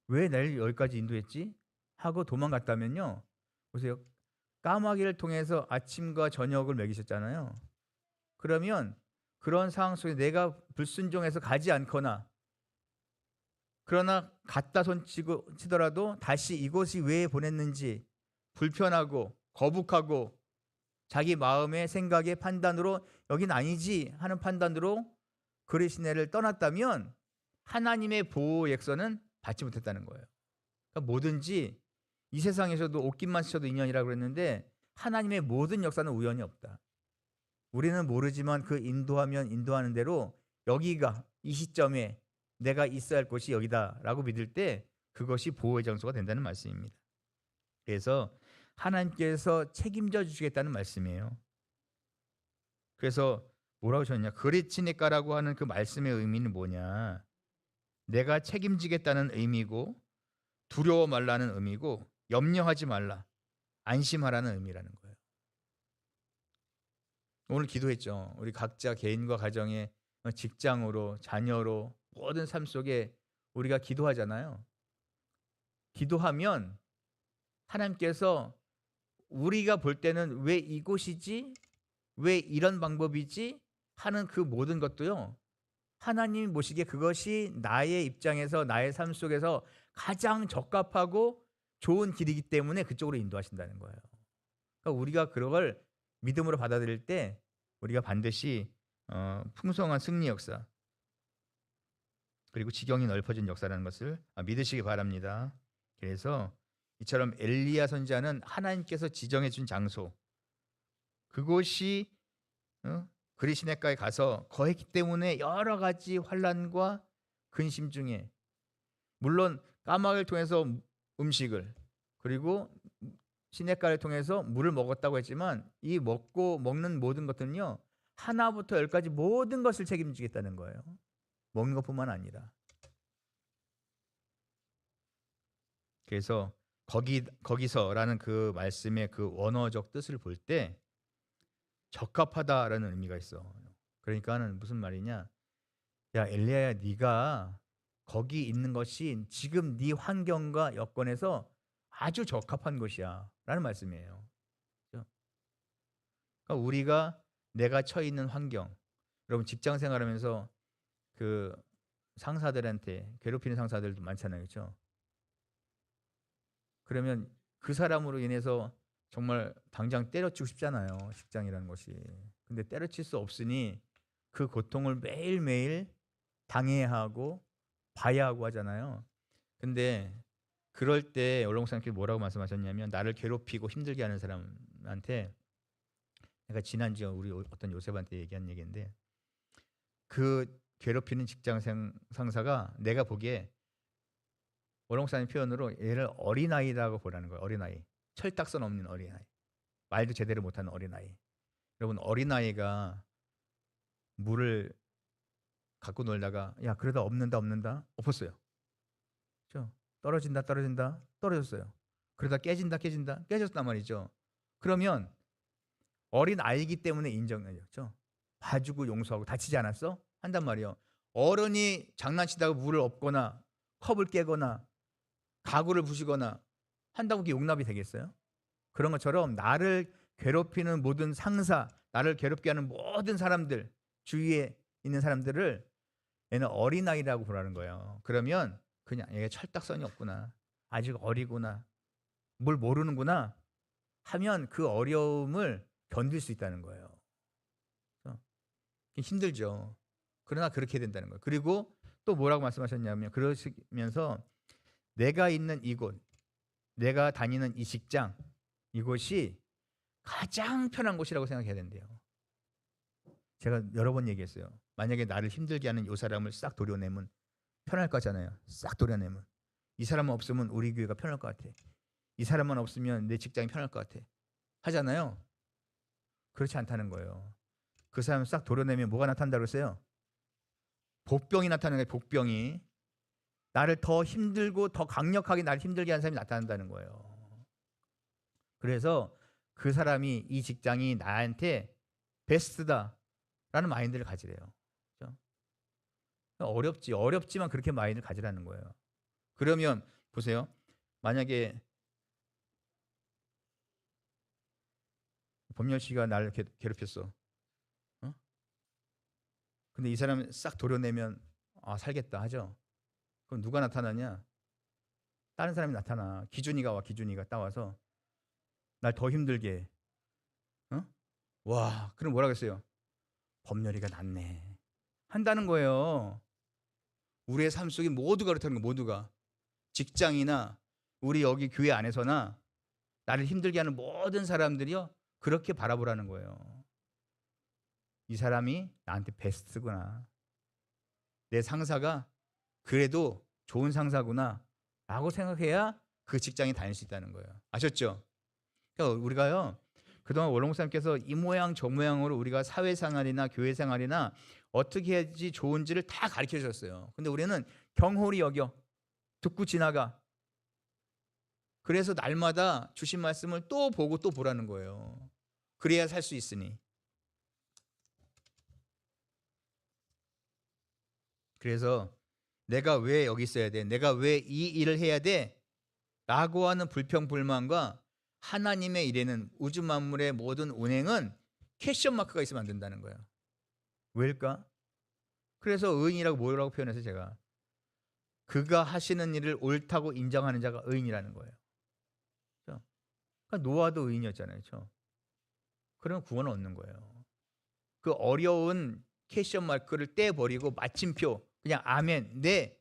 왜 날 여기까지 인도했지? 하고 도망갔다면요. 보세요. 까마귀를 통해서 아침과 저녁을 먹이셨잖아요. 그러면 그런 상황 속에 내가 불순종해서 가지 않거나 그러나 갔다 손치더라도 다시 이곳이 왜 보냈는지 불편하고 거북하고 자기 마음의 생각의 판단으로 여긴 아니지 하는 판단으로 그리시네를 떠났다면 하나님의 보호 역사는 받지 못했다는 거예요. 그러니까 뭐든지 이 세상에서도 옷깃만 스쳐도 인연이라고 그랬는데 하나님의 모든 역사는 우연이 없다. 우리는 모르지만 그 인도하면 인도하는 대로 여기가 이 시점에 내가 있어야 할 곳이 여기다라고 믿을 때 그것이 보호의 장소가 된다는 말씀입니다. 그래서 하나님께서 책임져 주시겠다는 말씀이에요. 그래서 뭐라고 하셨냐? 그리치니까라고 하는 그 말씀의 의미는 뭐냐? 내가 책임지겠다는 의미고 두려워 말라는 의미고 염려하지 말라, 안심하라는 의미라는 거예요. 오늘 기도했죠. 우리 각자 개인과 가정에 직장으로, 자녀로 모든 삶 속에 우리가 기도하잖아요. 기도하면 하나님께서 우리가 볼 때는 왜 이곳이지? 왜 이런 방법이지? 하는 그 모든 것도요. 하나님이 보시기에 그것이 나의 입장에서 나의 삶 속에서 가장 적합하고 좋은 길이기 때문에 그쪽으로 인도하신다는 거예요. 그러니까 우리가 그걸 믿음으로 받아들일 때 우리가 반드시 풍성한 승리 역사 그리고 지경이 넓어진 역사라는 것을 믿으시기 바랍니다. 그래서 이처럼 엘리야 선지자는 하나님께서 지정해 준 장소 그곳이 그리시네가에 가서 거했기 때문에 여러 가지 환난과 근심 중에 물론 까마귀를 통해서 음식을 그리고 시냇가를 통해서 물을 먹었다고 했지만 이 먹는 모든 것들은요 하나부터 열까지 모든 것을 책임지겠다는 거예요. 먹는 것뿐만 아니라. 그래서 거기서라는 그 말씀의 그 원어적 뜻을 볼 때 적합하다라는 의미가 있어. 그러니까는 무슨 말이냐? 야 엘리야야, 네가 거기 있는 것이 지금 네 환경과 여건에서 아주 적합한 것이야라는 말씀이에요. 그렇죠? 그러니까 우리가 내가 처해 있는 환경, 여러분 직장 생활하면서 그 상사들한테 괴롭히는 상사들도 많잖아요, 그렇죠? 그러면 그 사람으로 인해서 정말 당장 때려치고 싶잖아요, 직장이라는 것이. 근데 때려칠 수 없으니 그 고통을 매일매일 당해야 하고 봐야 하고 하잖아요. 근데 그럴 때 원로 목사님께서 뭐라고 말씀하셨냐면 나를 괴롭히고 힘들게 하는 사람한테 내가 지난주에 우리 어떤 요셉한테 얘기한 얘기인데 그 괴롭히는 직장 상사가 내가 보기에 원로 목사님 표현으로 얘를 어린아이라고 보라는 거예요. 어린아이. 철딱선 없는 어린아이. 말도 제대로 못하는 어린아이. 여러분 어린아이가 물을 갖고 놀다가 야 그러다 없는다 엎었어요. 그렇죠? 떨어진다 떨어졌어요. 그러다 깨진다 깨졌단 말이죠. 그러면 어린아이기 때문에 인정해요. 그렇죠? 봐주고 용서하고 다치지 않았어? 한단 말이에요. 어른이 장난치다가 물을 엎거나 컵을 깨거나 가구를 부수거나 한다고 그게 용납이 되겠어요? 그런 것처럼 나를 괴롭히는 모든 상사, 나를 괴롭게 하는 모든 사람들, 주위에 있는 사람들을 얘는 어린아이라고 보라는 거예요. 그러면 그냥 얘가 철딱선이 없구나, 아직 어리구나, 뭘 모르는구나 하면 그 어려움을 견딜 수 있다는 거예요. 힘들죠. 그러나 그렇게 된다는 거예요. 그리고 또 뭐라고 말씀하셨냐면 그러시면서 내가 있는 이곳, 내가 다니는 이 직장, 이곳이 가장 편한 곳이라고 생각해야 된대요. 제가 여러 번 얘기했어요. 만약에 나를 힘들게 하는 이 사람을 싹 도려내면 편할 거잖아요. 싹 도려내면 이 사람만 없으면 우리 교회가 편할 것 같아. 이 사람만 없으면 내 직장이 편할 것 같아. 하잖아요. 그렇지 않다는 거예요. 그 사람 싹 도려내면 뭐가 나타난다고 그랬어요? 복병이 나타나는 거예요. 복병이. 나를 더 힘들고 더 강력하게 나를 힘들게 하는 사람이 나타난다는 거예요. 그래서 그 사람이 이 직장이 나한테 베스트다라는 마인드를 가지래요. 그렇죠? 어렵지만 그렇게 마인드를 가지라는 거예요. 그러면 보세요. 만약에 범렬 씨가 나를 괴롭혔어. 근데 이 사람 싹 도려내면 살겠다 하죠. 그럼 누가 나타나냐? 다른 사람이 나타나. 기준이가 딱 와서 날 더 힘들게 해. 와, 그럼 뭐라겠어요? 범렬이가 낫네 한다는 거예요. 우리의 삶 속에 모두가 그렇다는 거예요. 모두가. 직장이나 우리 여기 교회 안에서나 나를 힘들게 하는 모든 사람들이요 그렇게 바라보라는 거예요. 이 사람이 나한테 베스트구나. 내 상사가 그래도 좋은 상사구나 라고 생각해야 그 직장에 다닐 수 있다는 거예요. 아셨죠? 그러니까 우리가요 그동안 원로목사님께서 이 모양 저 모양으로 우리가 사회생활이나 교회생활이나 어떻게 해야지 좋은지를 다 가르쳐 주셨어요. 근데 우리는 경홀히 여겨 듣고 지나가. 그래서 날마다 주신 말씀을 또 보고 또 보라는 거예요. 그래야 살 수 있으니. 그래서 내가 왜 여기 있어야 돼? 내가 왜 이 일을 해야 돼? 라고 하는 불평불만과 하나님의 일에는 우주 만물의 모든 운행은 퀘스천 마크가 있으면 안 된다는 거예요. 왜일까? 그래서 의인이라고 뭐라고 표현해서 제가 그가 하시는 일을 옳다고 인정하는 자가 의인이라는 거예요. 그렇죠? 그러니까 노아도 의인이었잖아요. 그렇죠? 그러면 구원을 얻는 거예요. 그 어려운 퀘스천 마크를 떼버리고 마침표 그냥 아멘, 네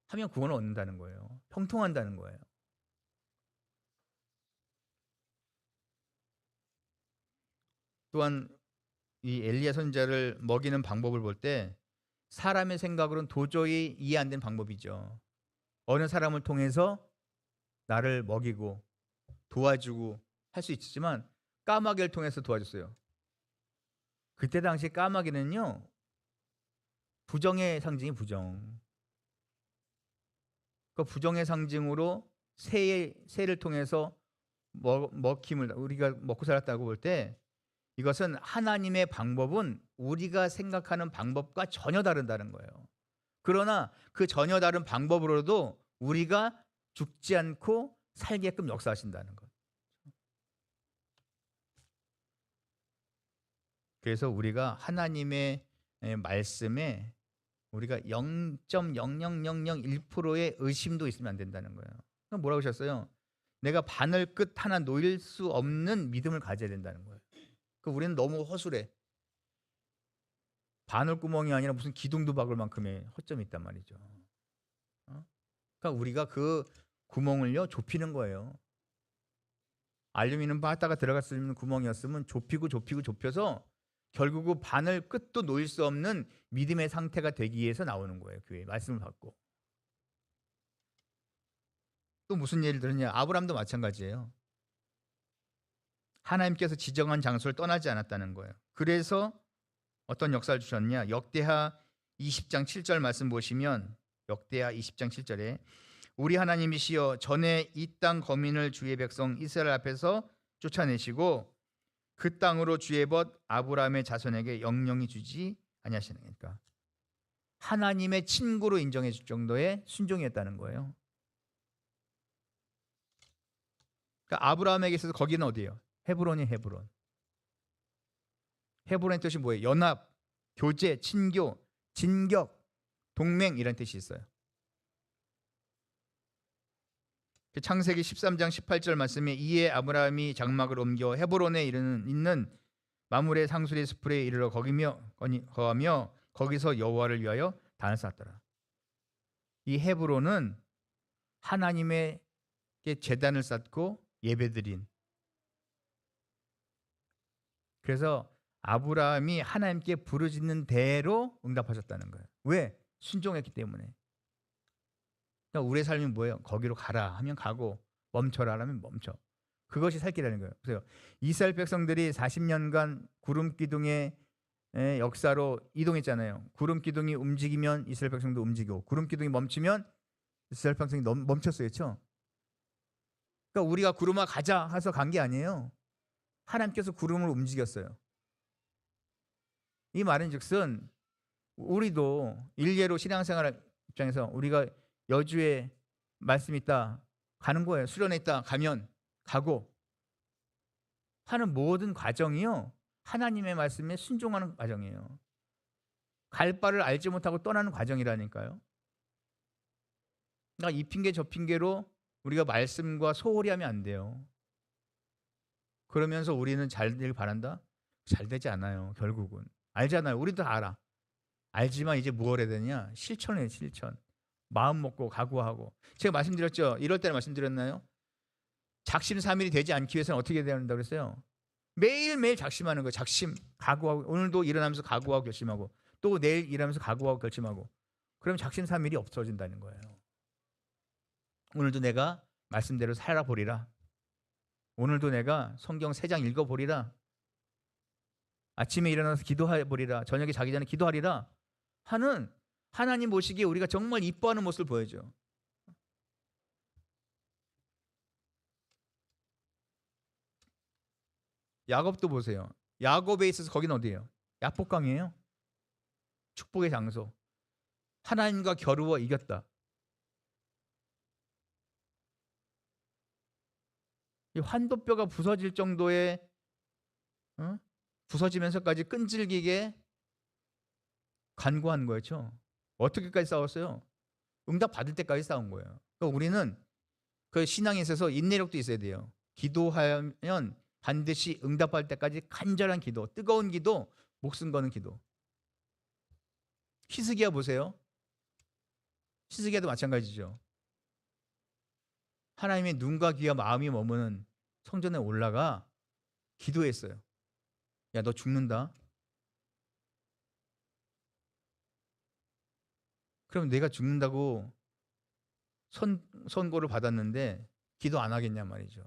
하면 구원을 얻는다는 거예요. 형통한다는 거예요. 또한 이 엘리야 선지자를 먹이는 방법을 볼 때 사람의 생각으로는 도저히 이해 안 되는 방법이죠. 어느 사람을 통해서 나를 먹이고 도와주고 할 수 있지만 까마귀를 통해서 도와줬어요. 그때 당시 까마귀는요 부정의 상징이 부정. 그 부정의 상징으로 새를 통해서 먹힘을 우리가 먹고 살았다고 볼 때 이것은 하나님의 방법은 우리가 생각하는 방법과 전혀 다르다는 거예요. 그러나 그 전혀 다른 방법으로도 우리가 죽지 않고 살게끔 역사하신다는 것. 그래서 우리가 하나님의 말씀에 우리가 0.00001%의 의심도 있으면 안 된다는 거예요. 그럼 뭐라고 하셨어요? 내가 바늘 끝 하나 놓일 수 없는 믿음을 가져야 된다는 거예요. 우리는 너무 허술해. 바늘구멍이 아니라 무슨 기둥도 박을 만큼의 허점이 있단 말이죠. 그러니까 우리가 그 구멍을요 좁히는 거예요. 알루미늄 바다가 들어갔을 수 있는 구멍이었으면 좁혀서 결국은 바늘 끝도 놓일 수 없는 믿음의 상태가 되기 위해서 나오는 거예요. 교회 말씀을 받고. 또 무슨 예를 들었냐? 아브라함도 마찬가지예요. 하나님께서 지정한 장소를 떠나지 않았다는 거예요. 그래서 어떤 역사를 주셨냐? 역대하 20장 7절 말씀 보시면 역대하 20장 7절에 우리 하나님이시여 전에 이 땅 거민을 주의 백성 이스라엘 앞에서 쫓아내시고 그 땅으로 주의 벗 아브라함의 자손에게 영영히 주지 아니하시는 거니까 하나님의 친구로 인정해 줄 정도의 순종이었다는 거예요. 그러니까 아브라함에게 있어서 거기는 어디예요? 헤브론이 헤브론. 헤브론의 뜻이 뭐예요? 연합, 교제, 친교, 진격, 동맹 이런 뜻이 있어요. 창세기 13장 18절 말씀에 이에 아브라함이 장막을 옮겨 헤브론에 있는 마므레 상수리 스풀에 이르러 거하며 거기서 여호와를 위하여 단을 쌓았더라. 이 헤브론은 하나님의 제단을 쌓고 예배드린. 그래서 아브라함이 하나님께 부르짖는 대로 응답하셨다는 거예요. 왜? 순종했기 때문에. 그러니까 우리의 삶이 뭐예요? 거기로 가라 하면 가고 멈춰라 하면 멈춰. 그것이 살 길이라는 거예요. 보세요. 이스라엘 백성들이 40년간 구름 기둥의 역사로 이동했잖아요. 구름 기둥이 움직이면 이스라엘 백성도 움직이고 구름 기둥이 멈추면 이스라엘 백성이 멈췄어요. 그렇죠? 그러니까 우리가 구름아 가자 해서 간 게 아니에요. 하나님께서 구름을 움직였어요. 이 말은 즉슨 우리도 일례로 신앙생활 입장에서 우리가 여주에 말씀이 있다 가는 거예요. 수련회 있다 가면 가고 하는 모든 과정이요. 하나님의 말씀에 순종하는 과정이에요. 갈 바를 알지 못하고 떠나는 과정이라니까요. 그러니까 이 핑계 저 핑계로 우리가 말씀과 소홀히 하면 안 돼요. 그러면서 우리는 잘 되길 바란다? 잘 되지 않아요. 결국은. 알잖아요. 우리도 알아. 알지만 이제 뭘 해야 되냐? 실천해요. 실천. 마음 먹고 각오하고. 제가 말씀드렸죠. 이럴 때는 말씀드렸나요? 작심삼일이 되지 않기 위해서는 어떻게 해야 된다고 그랬어요? 매일매일 작심하는 거예요. 작심, 각오하고. 오늘도 일어나면서 각오하고 결심하고 또 내일 일어나면서 각오하고 결심하고. 그럼 작심삼일이 없어진다는 거예요. 오늘도 내가 말씀대로 살아보리라. 오늘도 내가 성경 3장 읽어보리라. 아침에 일어나서 기도해보리라. 저녁에 자기 전에 기도하리라 하는 하나님 보시기에 우리가 정말 이뻐하는 모습을 보여줘. 야곱도 보세요. 야곱에 있어서 거긴 어디예요? 야복강이에요. 축복의 장소. 하나님과 겨루어 이겼다. 이 환도뼈가 부서질 정도의 부서지면서까지 끈질기게 간구한 거였죠. 어떻게까지 싸웠어요? 응답 받을 때까지 싸운 거예요. 그러니까 우리는 그 신앙에 있어서 인내력도 있어야 돼요. 기도하면 반드시 응답할 때까지 간절한 기도, 뜨거운 기도, 목숨 거는 기도. 히스기야 보세요. 히스기야도 마찬가지죠. 하나님의 눈과 귀와 마음이 머무는 성전에 올라가 기도했어요. 야, 너 죽는다. 그럼 내가 죽는다고 선고를 받았는데 기도 안 하겠냐 말이죠.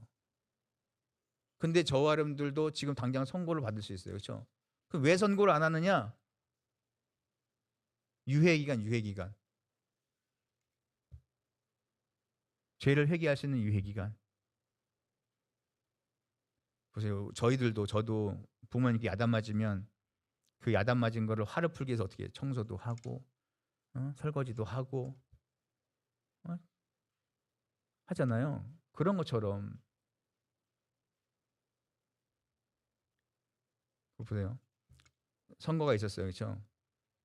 근데 저와 여러분들도 지금 당장 선고를 받을 수 있어요. 그렇죠? 그럼 왜 선고를 안 하느냐? 유예기간, 유예기간. 죄를 회개할 수 있는 유예기간. 보세요. 저도 부모님께 야단 맞으면 그 야단 맞은 거를 화를 풀기 위해서 어떻게 해요? 청소도 하고 설거지도 하고 하잖아요. 그런 것처럼 보세요. 선거가 있었어요. 그렇죠?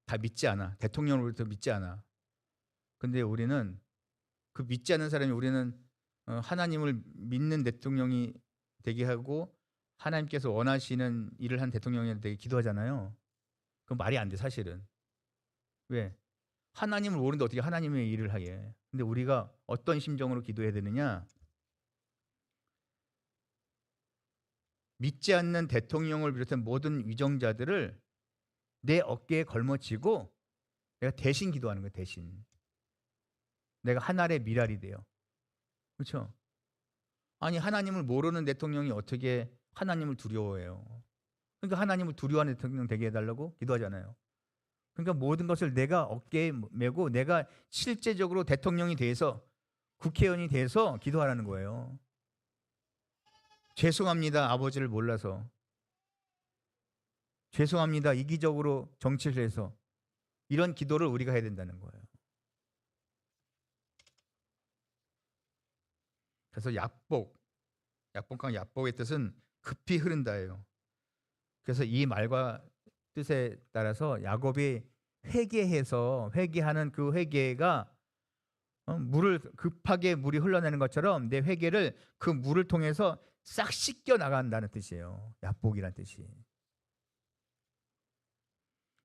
다 믿지 않아. 대통령으로부터 믿지 않아. 근데 우리는 그 믿지 않는 사람이 우리는 하나님을 믿는 대통령이 되게 하고 하나님께서 원하시는 일을 한 대통령이 되게 기도하잖아요. 그건 말이 안 돼, 사실은. 왜? 하나님을 모르는데 어떻게 하나님의 일을 하게. 근데 우리가 어떤 심정으로 기도해야 되느냐? 믿지 않는 대통령을 비롯한 모든 위정자들을 내 어깨에 걸머쥐고 내가 대신 기도하는 거예요. 대신. 내가 하늘의 미랄이 돼요. 그렇죠? 아니 하나님을 모르는 대통령이 어떻게 하나님을 두려워해요? 그러니까 하나님을 두려워하는 대통령 되게 해달라고 기도하잖아요. 그러니까 모든 것을 내가 어깨에 메고 내가 실제적으로 대통령이 돼서 국회의원이 돼서 기도하라는 거예요. 죄송합니다. 아버지를 몰라서. 죄송합니다. 이기적으로 정치를 해서. 이런 기도를 우리가 해야 된다는 거예요. 그래서 약복의 뜻은 급히 흐른다예요. 그래서 이 말과 뜻에 따라서 야곱이 회개해서 회개하는 그 회개가 물을 급하게 물이 흘러내는 것처럼 내 회개를 그 물을 통해서 싹 씻겨 나간다는 뜻이에요. 약복이란 뜻이.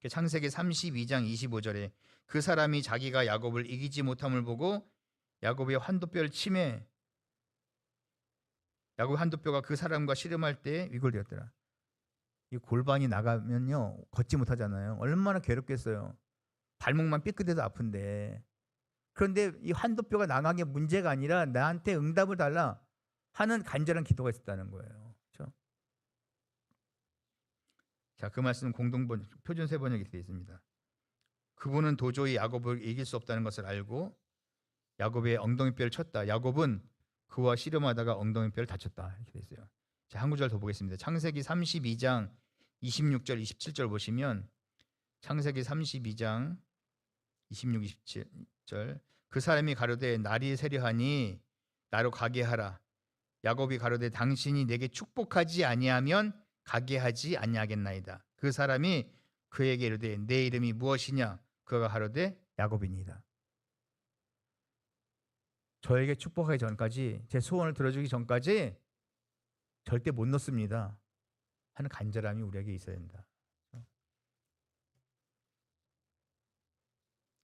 창세기 32장 25절에 그 사람이 자기가 야곱을 이기지 못함을 보고 야곱의 환도뼈를 치매 야곱의 환도뼈가 그 사람과 씨름할 때 위골되었더라. 이 골반이 나가면요 걷지 못하잖아요. 얼마나 괴롭겠어요. 발목만 삐끗해도 아픈데 그런데 이 한도표가 나간 게 문제가 아니라 나한테 응답을 달라 하는 간절한 기도가 있었다는 거예요. 그렇죠? 자, 그 말씀 표준 세번역이 되어 있습니다. 그분은 도저히 야곱을 이길 수 없다는 것을 알고 야곱의 엉덩이뼈를 쳤다. 야곱은 그와 씨름하다가 엉덩이뼈를 다쳤다. 이렇게 되어 있어요. 자, 한 구절 더 보겠습니다. 창세기 32장 26절 27절 보시면 창세기 32장 26, 27절 그 사람이 가로되 날이 세려하니 나로 가게 하라. 야곱이 가로되 당신이 내게 축복하지 아니하면 가게 하지 아니하겠나이다. 그 사람이 그에게 이르되 내 이름이 무엇이냐? 그가 가로되 야곱이니이다. 저에게 축복하기 전까지 제 소원을 들어주기 전까지 절대 못 넣습니다 하는 간절함이 우리에게 있어야 된다.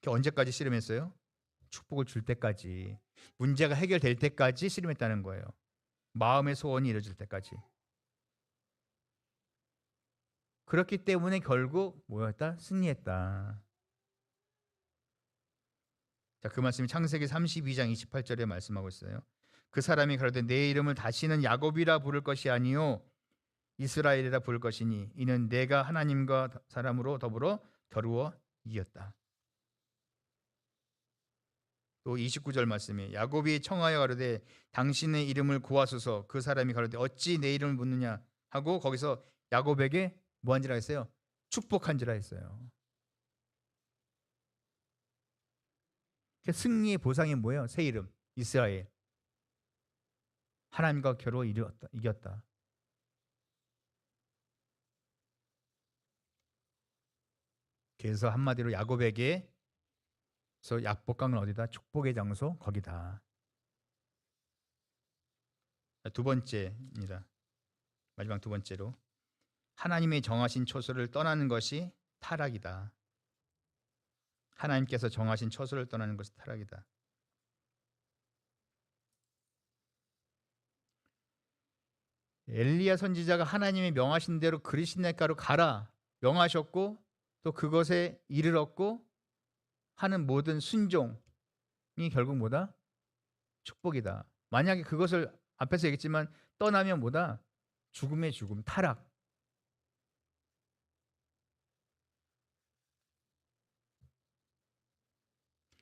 언제까지 씨름했어요? 축복을 줄 때까지, 문제가 해결될 때까지 씨름했다는 거예요. 마음의 소원이 이루어질 때까지. 그렇기 때문에 결국 뭐였다? 승리했다. 자, 그 말씀이 창세기 32장 28절에 말씀하고 있어요. 그 사람이 가로되 내 이름을 다시는 야곱이라 부를 것이 아니요 이스라엘이라 부를 것이니 이는 내가 하나님과 사람으로 더불어 겨루어 이겼다. 또 29절 말씀에 야곱이 청하여 가로되 당신의 이름을 구하소서. 그 사람이 가로되 어찌 내 이름을 묻느냐 하고 거기서 야곱에게 뭐한지라 했어요? 축복한지라 했어요. 승리의 보상이 뭐예요? 새 이름 이스라엘. 하나님과 겨루어 이겼다. 그래서 한마디로 야곱에게 그래서 야복강은 어디다? 축복의 장소 거기다. 두 번째입니다. 마지막 두 번째로 하나님의 정하신 처소를 떠나는 것이 타락이다. 하나님께서 정하신 처소를 떠나는 것이 타락이다. 엘리야 선지자가 하나님의 명하신 대로 그리스네가로 가라 명하셨고 또 그것에 이르렀고 하는 모든 순종이 결국 뭐다? 축복이다. 만약에 그것을 앞에서 얘기했지만 떠나면 뭐다? 죽음의 죽음, 타락.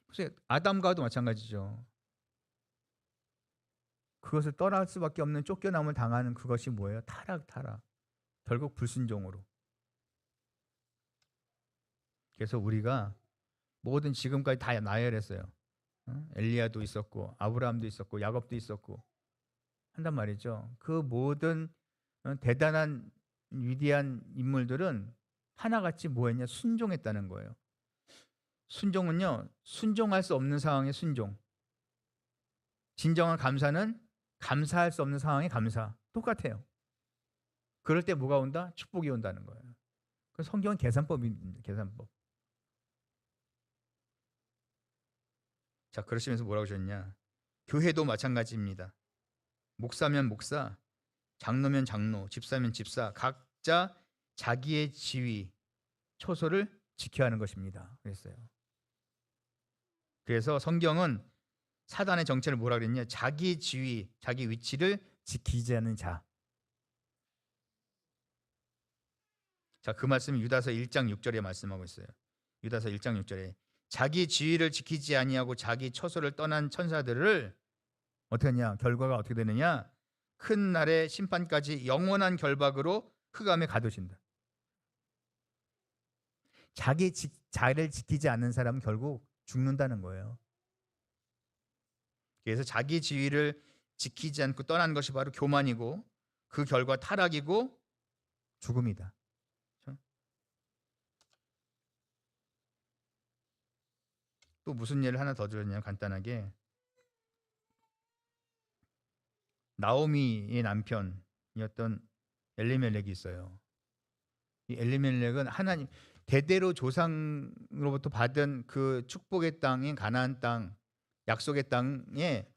그래서 아담과도 마찬가지죠. 그것을 떠날 수밖에 없는 쫓겨남을 당하는 그것이 뭐예요? 타락. 결국 불순종으로. 그래서 우리가 모든 지금까지 다 나열했어요. 엘리야도 있었고 아브라함도 있었고 야곱도 있었고 한단 말이죠. 그 모든 대단한 위대한 인물들은 하나같이 뭐했냐? 순종했다는 거예요. 순종은요, 순종할 수 없는 상황의 순종. 진정한 감사는 감사할 수 없는 상황의 감사. 똑같아요. 그럴 때 뭐가 온다? 축복이 온다는 거예요. 그 성경은 계산법입니다. 계산법. 자, 그러시면서 뭐라고 하셨냐? 교회도 마찬가지입니다. 목사면 목사, 장로면 장로, 집사면 집사, 각자 자기의 지위, 처소를 지켜야 하는 것입니다. 그랬어요. 그래서 성경은 사단의 정체를 뭐라 그랬냐? 자기 지위, 자기 위치를 지키지 않는 자. 자, 그 말씀이 유다서 1장 6절에 말씀하고 있어요. 유다서 1장 6절에 자기 지위를 지키지 아니하고 자기 처소를 떠난 천사들을 어떻게 하냐? 결과가 어떻게 되느냐? 큰 날의 심판까지 영원한 결박으로 흑암에 가두신다. 자기를 지키지 않는 사람은 결국 죽는다는 거예요. 그래서 자기 지위를 지키지 않고 떠난 것이 바로 교만이고 그 결과 타락이고 죽음이다. 또 무슨 예를 하나 더 들었냐? 간단하게 나오미의 남편이었던 엘리멜렉이 있어요. 이 엘리멜렉은 하나님 대대로 조상으로부터 받은 그 축복의 땅인 가나안 땅, 약속의 땅에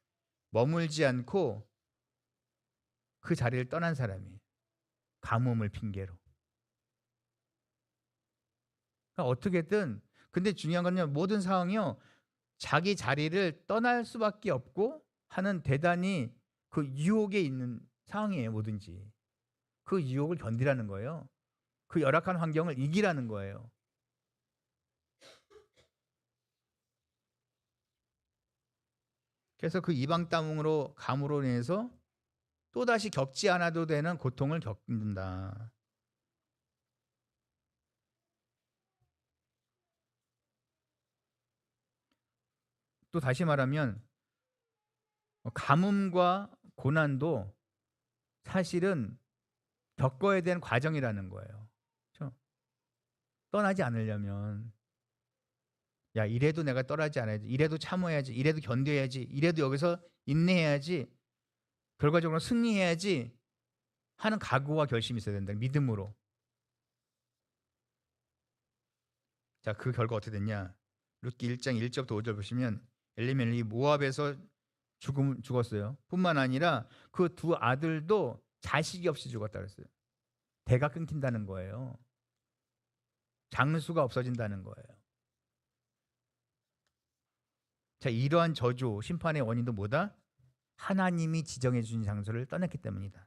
머물지 않고 그 자리를 떠난 사람이에요. 가뭄을 핑계로. 그러니까 어떻게든 근데 중요한 건요, 모든 상황이요 자기 자리를 떠날 수밖에 없고 하는 대단히 그 유혹에 있는 상황이에요. 뭐든지 그 유혹을 견디라는 거예요. 그 열악한 환경을 이기라는 거예요. 그래서 그 이방 땅으로 감으로 인해서 또다시 겪지 않아도 되는 고통을 겪는다. 또 다시 말하면 가뭄과 고난도 사실은 겪어야 되는 과정이라는 거예요. 그렇죠? 떠나지 않으려면 야, 이래도 내가 떠나지 않아야지, 이래도 참아야지, 이래도 견뎌야지, 이래도 여기서 인내해야지, 결과적으로 승리해야지 하는 각오와 결심이 있어야 된다. 믿음으로. 자, 그 결과 어떻게 됐냐? 룻기 1장 1절부터 5절 보시면 엘리멜렉이 모압에서 죽었어요. 뿐만 아니라 그 두 아들도 자식이 없이 죽었다 그랬어요. 대가 끊긴다는 거예요. 장수가 없어진다는 거예요. 자, 이러한 저주, 심판의 원인도 뭐다? 하나님이 지정해 주신 장소를 떠났기 때문이다.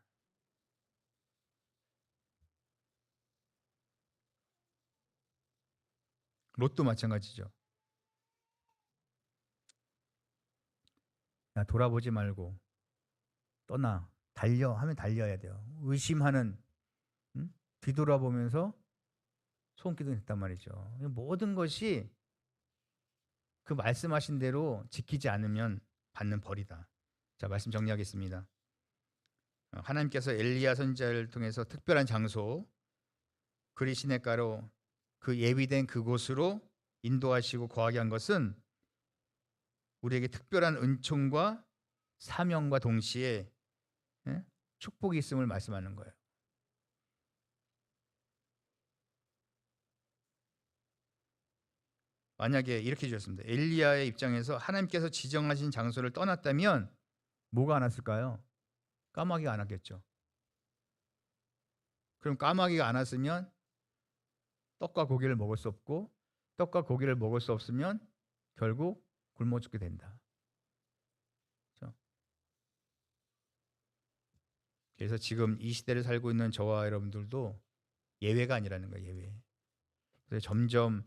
롯도 마찬가지죠. 야, 돌아보지 말고 떠나, 달려 하면 달려야 돼요. 의심하는, 뒤돌아보면서 손기도 했단 말이죠. 모든 것이 그 말씀하신 대로 지키지 않으면 받는 벌이다. 자, 말씀 정리하겠습니다. 하나님께서 엘리야 선지자를 통해서 특별한 장소, 그리 시냇가로 그 예비된 그곳으로 인도하시고 거하게 한 것은 우리에게 특별한 은총과 사명과 동시에 축복이 있음을 말씀하는 거예요. 만약에 이렇게 주셨습니다. 엘리야의 입장에서 하나님께서 지정하신 장소를 떠났다면 뭐가 안 왔을까요? 까마귀가 안 왔겠죠. 그럼 까마귀가 안 왔으면 떡과 고기를 먹을 수 없고, 떡과 고기를 먹을 수 없으면 결국 굶어 죽게 된다. 그렇죠? 그래서 지금 이 시대를 살고 있는 저와 여러분들도 예외가 아니라는 거예요. 예외. 그래서 점점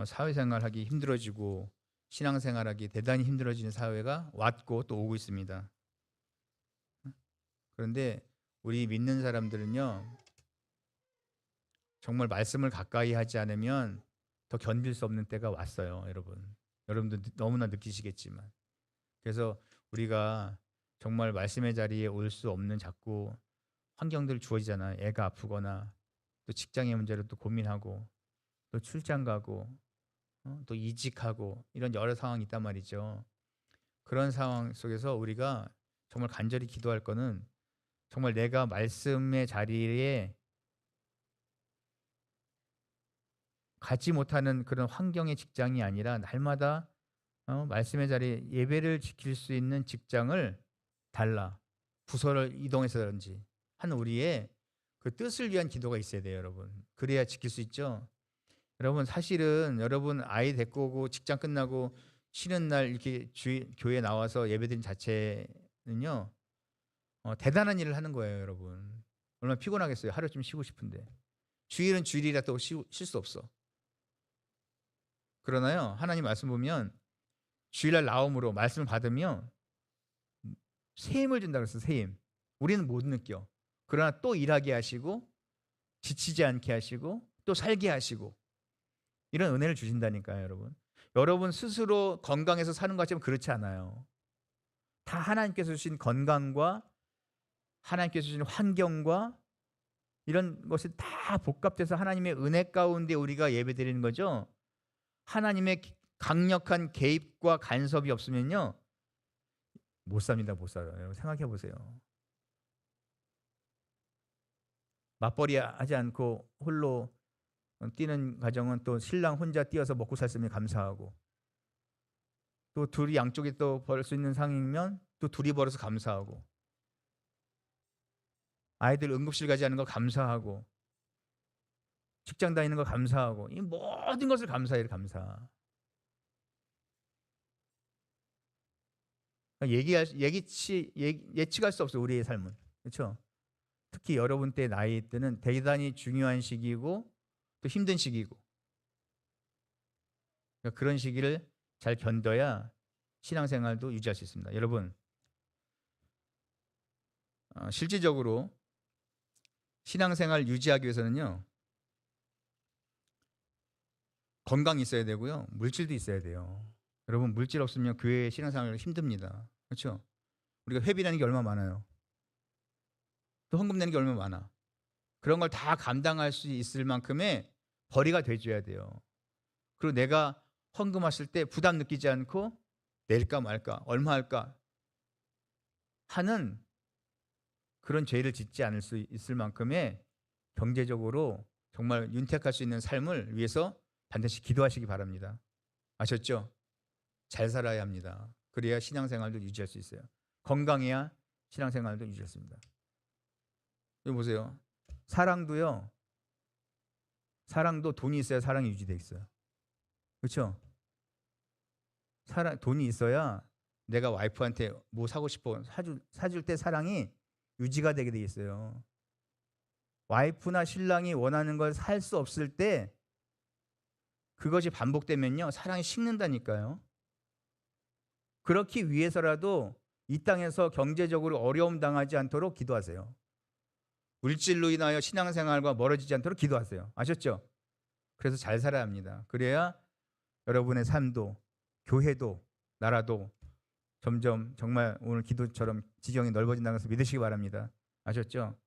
사회생활하기 힘들어지고 신앙생활하기 대단히 힘들어지는 사회가 왔고 또 오고 있습니다. 그런데 우리 믿는 사람들은요, 정말 말씀을 가까이 하지 않으면 더 견딜 수 없는 때가 왔어요. 여러분도 너무나 느끼시겠지만. 그래서 우리가 정말 말씀의 자리에 올 수 없는 자꾸 환경들 주어지잖아요. 애가 아프거나 또 직장의 문제로 또 고민하고 또 출장 가고 또 이직하고 이런 여러 상황이 있단 말이죠. 그런 상황 속에서 우리가 정말 간절히 기도할 거는 정말 내가 말씀의 자리에 가지 못하는 그런 환경의 직장이 아니라 날마다 말씀의 자리에 예배를 지킬 수 있는 직장을 달라, 부서를 이동해서든지 하는 우리의 그 뜻을 위한 기도가 있어야 돼요, 여러분. 그래야 지킬 수 있죠. 여러분, 사실은 여러분 아이 데리고 오고 직장 끝나고 쉬는 날 이렇게 교회에 나와서 예배드린 자체는요, 대단한 일을 하는 거예요, 여러분. 얼마나 피곤하겠어요. 하루 좀 쉬고 싶은데. 주일은 주일이라 또 쉴 수 없어. 그러나요, 하나님 말씀 보면 주일날 나옴으로 말씀을 받으면 새 힘을 준다고 했어요. 새 힘. 우리는 못 느껴. 그러나 또 일하게 하시고 지치지 않게 하시고 또 살게 하시고 이런 은혜를 주신다니까요, 여러분. 여러분 스스로 건강해서 사는 것 같지만 그렇지 않아요. 다 하나님께서 주신 건강과 하나님께서 주신 환경과 이런 것이 다 복합돼서 하나님의 은혜 가운데 우리가 예배드리는 거죠. 하나님의 강력한 개입과 간섭이 없으면요, 못 삽니다. 못 살아요. 생각해 보세요. 맞벌이 하지 않고 홀로 뛰는 가정은 또 신랑 혼자 뛰어서 먹고 살수면 감사하고, 또 둘이 양쪽에 또 벌 수 있는 상황이면 또 둘이 벌어서 감사하고, 아이들 응급실 가지 않는 거 감사하고, 직장 다니는 거 감사하고, 이 모든 것을 감사해요. 감사. 예측할 수 없어요. 우리의 삶은. 그렇죠? 특히 여러분 때 나이 때는 대단히 중요한 시기이고 또 힘든 시기이고, 그러니까 그런 시기를 잘 견뎌야 신앙생활도 유지할 수 있습니다. 여러분, 실질적으로 신앙생활 유지하기 위해서는요, 건강이 있어야 되고요, 물질도 있어야 돼요. 여러분, 물질 없으면 교회 신앙생활 힘듭니다. 그렇죠? 우리가 회비라는 게 얼마나 많아요. 또 헌금 내는 게 얼마나 많아. 그런 걸 다 감당할 수 있을 만큼의 벌이가 돼줘야 돼요. 그리고 내가 헌금하실 때 부담 느끼지 않고 낼까 말까, 얼마 할까 하는 그런 죄를 짓지 않을 수 있을 만큼의 경제적으로 정말 윤택할 수 있는 삶을 위해서 반드시 기도하시기 바랍니다. 아셨죠? 잘 살아야 합니다. 그래야 신앙생활도 유지할 수 있어요. 건강해야 신앙생활도 유지할 수 있습니다. 여기 보세요. 사랑도요. 사랑도 돈이 있어야 사랑이 유지돼 있어요. 그렇죠? 돈이 있어야 내가 와이프한테 뭐 사고 싶어 사줄 때 사랑이 유지가 되게 돼 있어요. 와이프나 신랑이 원하는 걸 살 수 없을 때 그것이 반복되면요, 사랑이 식는다니까요. 그렇기 위해서라도 이 땅에서 경제적으로 어려움 당하지 않도록 기도하세요. 물질로 인하여 신앙생활과 멀어지지 않도록 기도하세요. 아셨죠? 그래서 잘 살아야 합니다. 그래야 여러분의 삶도, 교회도, 나라도 점점 정말 오늘 기도처럼 지경이 넓어진다는 것을 믿으시기 바랍니다. 아셨죠?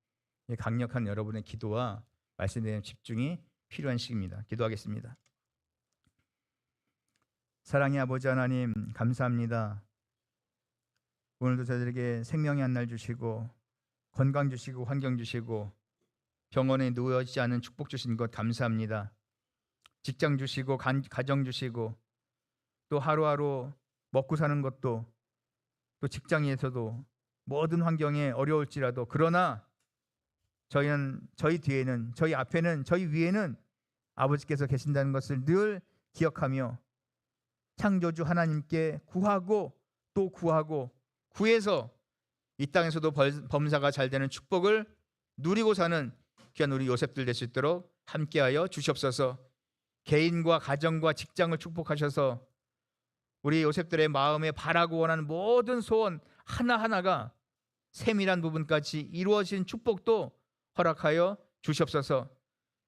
강력한 여러분의 기도와 말씀에 대한 집중이 필요한 시기입니다. 기도하겠습니다. 사랑의 아버지 하나님, 감사합니다. 오늘도 저희들에게 생명의 한 날 주시고 건강 주시고 환경 주시고 병원에 누워있지 않은 축복 주신 것 감사합니다. 직장 주시고 가정 주시고 또 하루하루 먹고 사는 것도, 또 직장에서도 모든 환경에 어려울지라도, 그러나 저희 뒤에는, 저희 앞에는, 저희 위에는 아버지께서 계신다는 것을 늘 기억하며 창조주 하나님께 구하고 또 구하고 구해서 이 땅에서도 범사가 잘 되는 축복을 누리고 사는 귀한 우리 요셉들 될 수 있도록 함께하여 주시옵소서. 개인과 가정과 직장을 축복하셔서 우리 요셉들의 마음에 바라고 원하는 모든 소원 하나하나가 세밀한 부분까지 이루어진 축복도 허락하여 주시옵소서.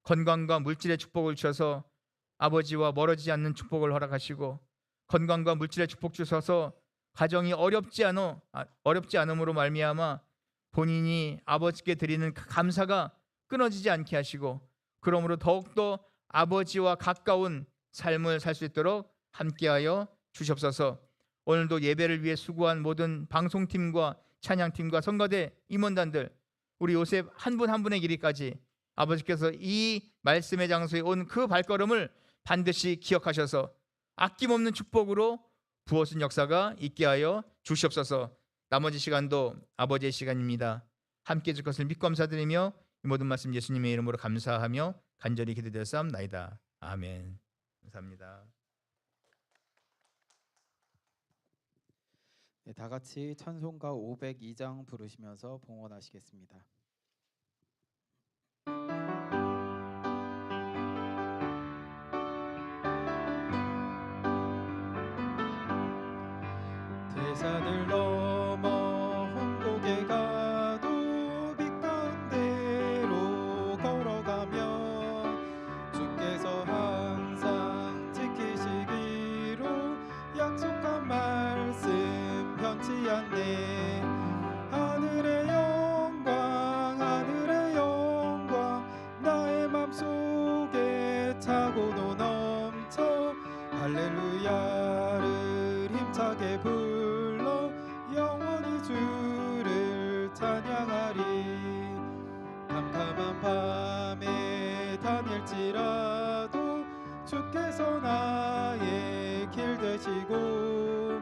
건강과 물질의 축복을 주셔서 아버지와 멀어지지 않는 축복을 허락하시고, 건강과 물질의 축복 주셔서 가정이 어렵지 않음으로 말미암아 본인이 아버지께 드리는 감사가 끊어지지 않게 하시고, 그러므로 더욱더 아버지와 가까운 삶을 살 수 있도록 함께하여 주시옵소서. 오늘도 예배를 위해 수고한 모든 방송팀과 찬양팀과 성가대 임원단들, 우리 요셉 한 분 한 분의 길이까지 아버지께서 이 말씀의 장소에 온 그 발걸음을 반드시 기억하셔서 아낌없는 축복으로 부어진 역사가 있게 하여 주시옵소서. 나머지 시간도 아버지의 시간입니다. 함께 해줄 것을 믿고 감사드리며 이 모든 말씀 예수님의 이름으로 감사하며 간절히 기도드렸사옵나이다. 아멘. 감사합니다. 네, 다 같이 찬송가 502장 부르시면서 봉헌하시겠습니다. 대산을 넘어 홍곡에 가도 빛 가운데로 걸어가며 주께서 항상 지키시기로 약속한 말씀 변치 않네. 하늘의 영광 나의 맘속에 차고도 넘쳐 할렐루야를 힘차게 불러 영원히 주를 찬양하리. 캄캄한 밤에 다닐지라도 주께서 나의 길 되시고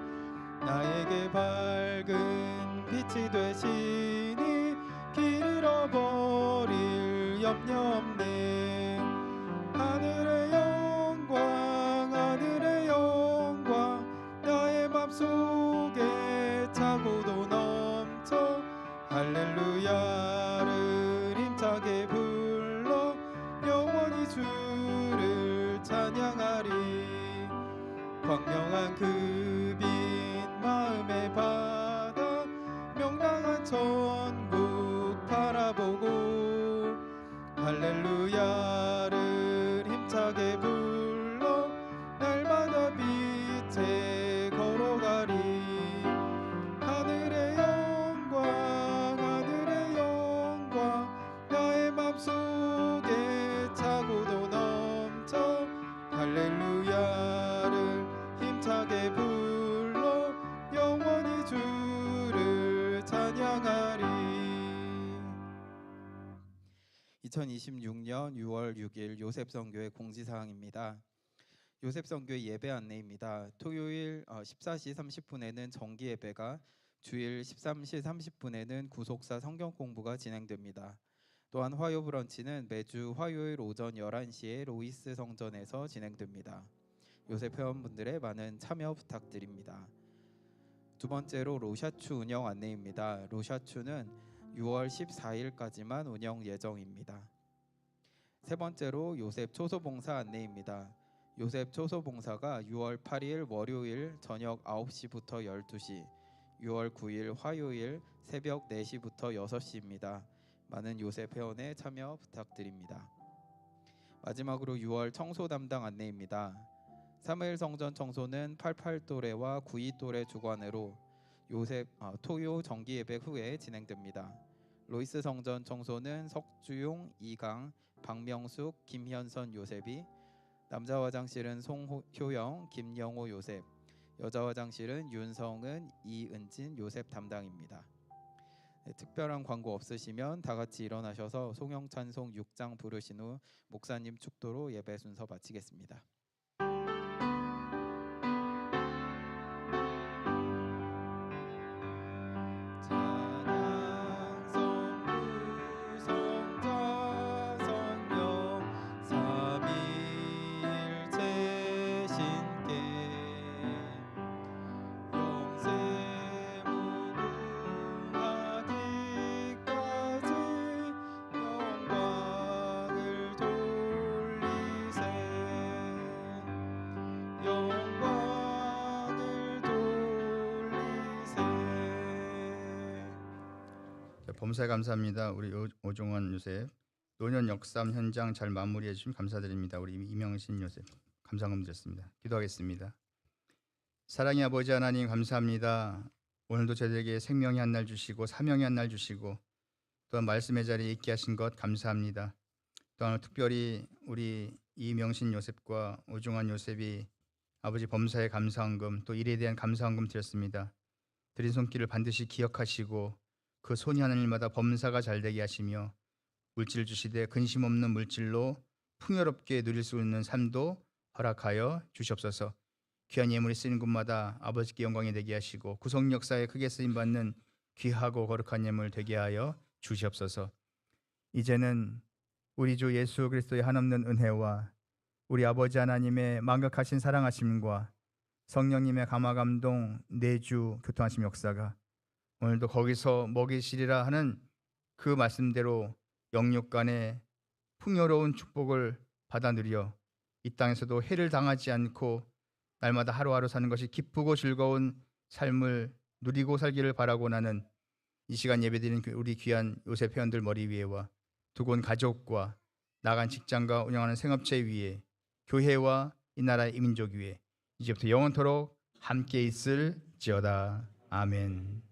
나에게 밝은 빛이 되시니 길 잃어버릴 염려 없네. 하늘의 영광 나의 맘속에 차고도 넘쳐 할렐루야를 힘차게 불러 영원히 주를 찬양하리. 광명한 그 빛 마음의 바다 명랑한 천국 바라보고 할렐루야를 힘차게 불러 날마다 빛에 걸어가리. 하늘의 영광 나의 맘속에 차고도 넘쳐 할렐루야를 힘차게 불러 영원히 주를 찬양하리. 2026년 6월 6일 요셉선교회 공지사항입니다. 요셉선교회 예배 안내입니다. 토요일 14시 30분에는 정기예배가, 주일 13시 30분에는 구속사 성경 공부가 진행됩니다. 또한 화요 브런치는 매주 화요일 오전 11시에 로이스 성전에서 진행됩니다. 요셉 회원분들의 많은 참여 부탁드립니다. 두 번째로 로샤추 운영 안내입니다. 로샤추는 6월 14일까지만 운영 예정입니다. 세 번째로 요셉 초소봉사 안내입니다. 요셉 초소봉사가 6월 8일 월요일 저녁 9시부터 12시, 6월 9일 화요일 새벽 4시부터 6시입니다. 많은 요셉 회원의 참여 부탁드립니다. 마지막으로 6월 청소 담당 안내입니다. 사무엘 성전 청소는 88또래와 92또래 주관으로 요셉 토요 정기 예배 후에 진행됩니다. 로이스 성전 청소는 석주용, 이강, 박명숙, 김현선 요셉이, 남자 화장실은 송효영, 김영호 요셉, 여자 화장실은 윤성은, 이은진 요셉 담당입니다. 네, 특별한 광고 없으시면 다 같이 일어나셔서 송영찬송 6장 부르신 후 목사님 축도로 예배 순서 마치겠습니다. 범사에 감사합니다. 우리 오종원 요셉 노년 역삼 현장 잘 마무리해 주시면 감사드립니다. 우리 이명신 요셉 감사금 드렸습니다. 기도하겠습니다. 사랑의 아버지 하나님 감사합니다. 오늘도 저희에게 생명의 한 날 주시고 사명의 한 날 주시고 또한 말씀의 자리에 있게 하신 것 감사합니다. 또한 특별히 우리 이명신 요셉과 오종환 요셉이 아버지 범사에 감사헌금 또 일에 대한 감사헌금 드렸습니다. 드린 손길을 반드시 기억하시고 그 손이 하는 일마다 범사가 잘되게 하시며 물질 주시되 근심 없는 물질로 풍요롭게 누릴 수 있는 삶도 허락하여 주시옵소서. 귀한 예물이 쓰이는 곳마다 아버지께 영광이 되게 하시고 구속 역사에 크게 쓰임받는 귀하고 거룩한 예물 되게 하여 주시옵소서. 이제는 우리 주 예수 그리스도의 한없는 은혜와 우리 아버지 하나님의 만극하신 사랑하심과 성령님의 감화감동 내주 교통하심 역사가 오늘도 거기서 먹이시리라 하는 그 말씀대로 영육간의 풍요로운 축복을 받아 누려 이 땅에서도 해를 당하지 않고 날마다 하루하루 사는 것이 기쁘고 즐거운 삶을 누리고 살기를 바라고 나는 이 시간 예배드리는 우리 귀한 요셉 회원들 머리 위에와 두고 온 가족과 나간 직장과 운영하는 생업체 위에 교회와 이 나라의 이민족 위에 이제부터 영원토록 함께 있을지어다. 아멘.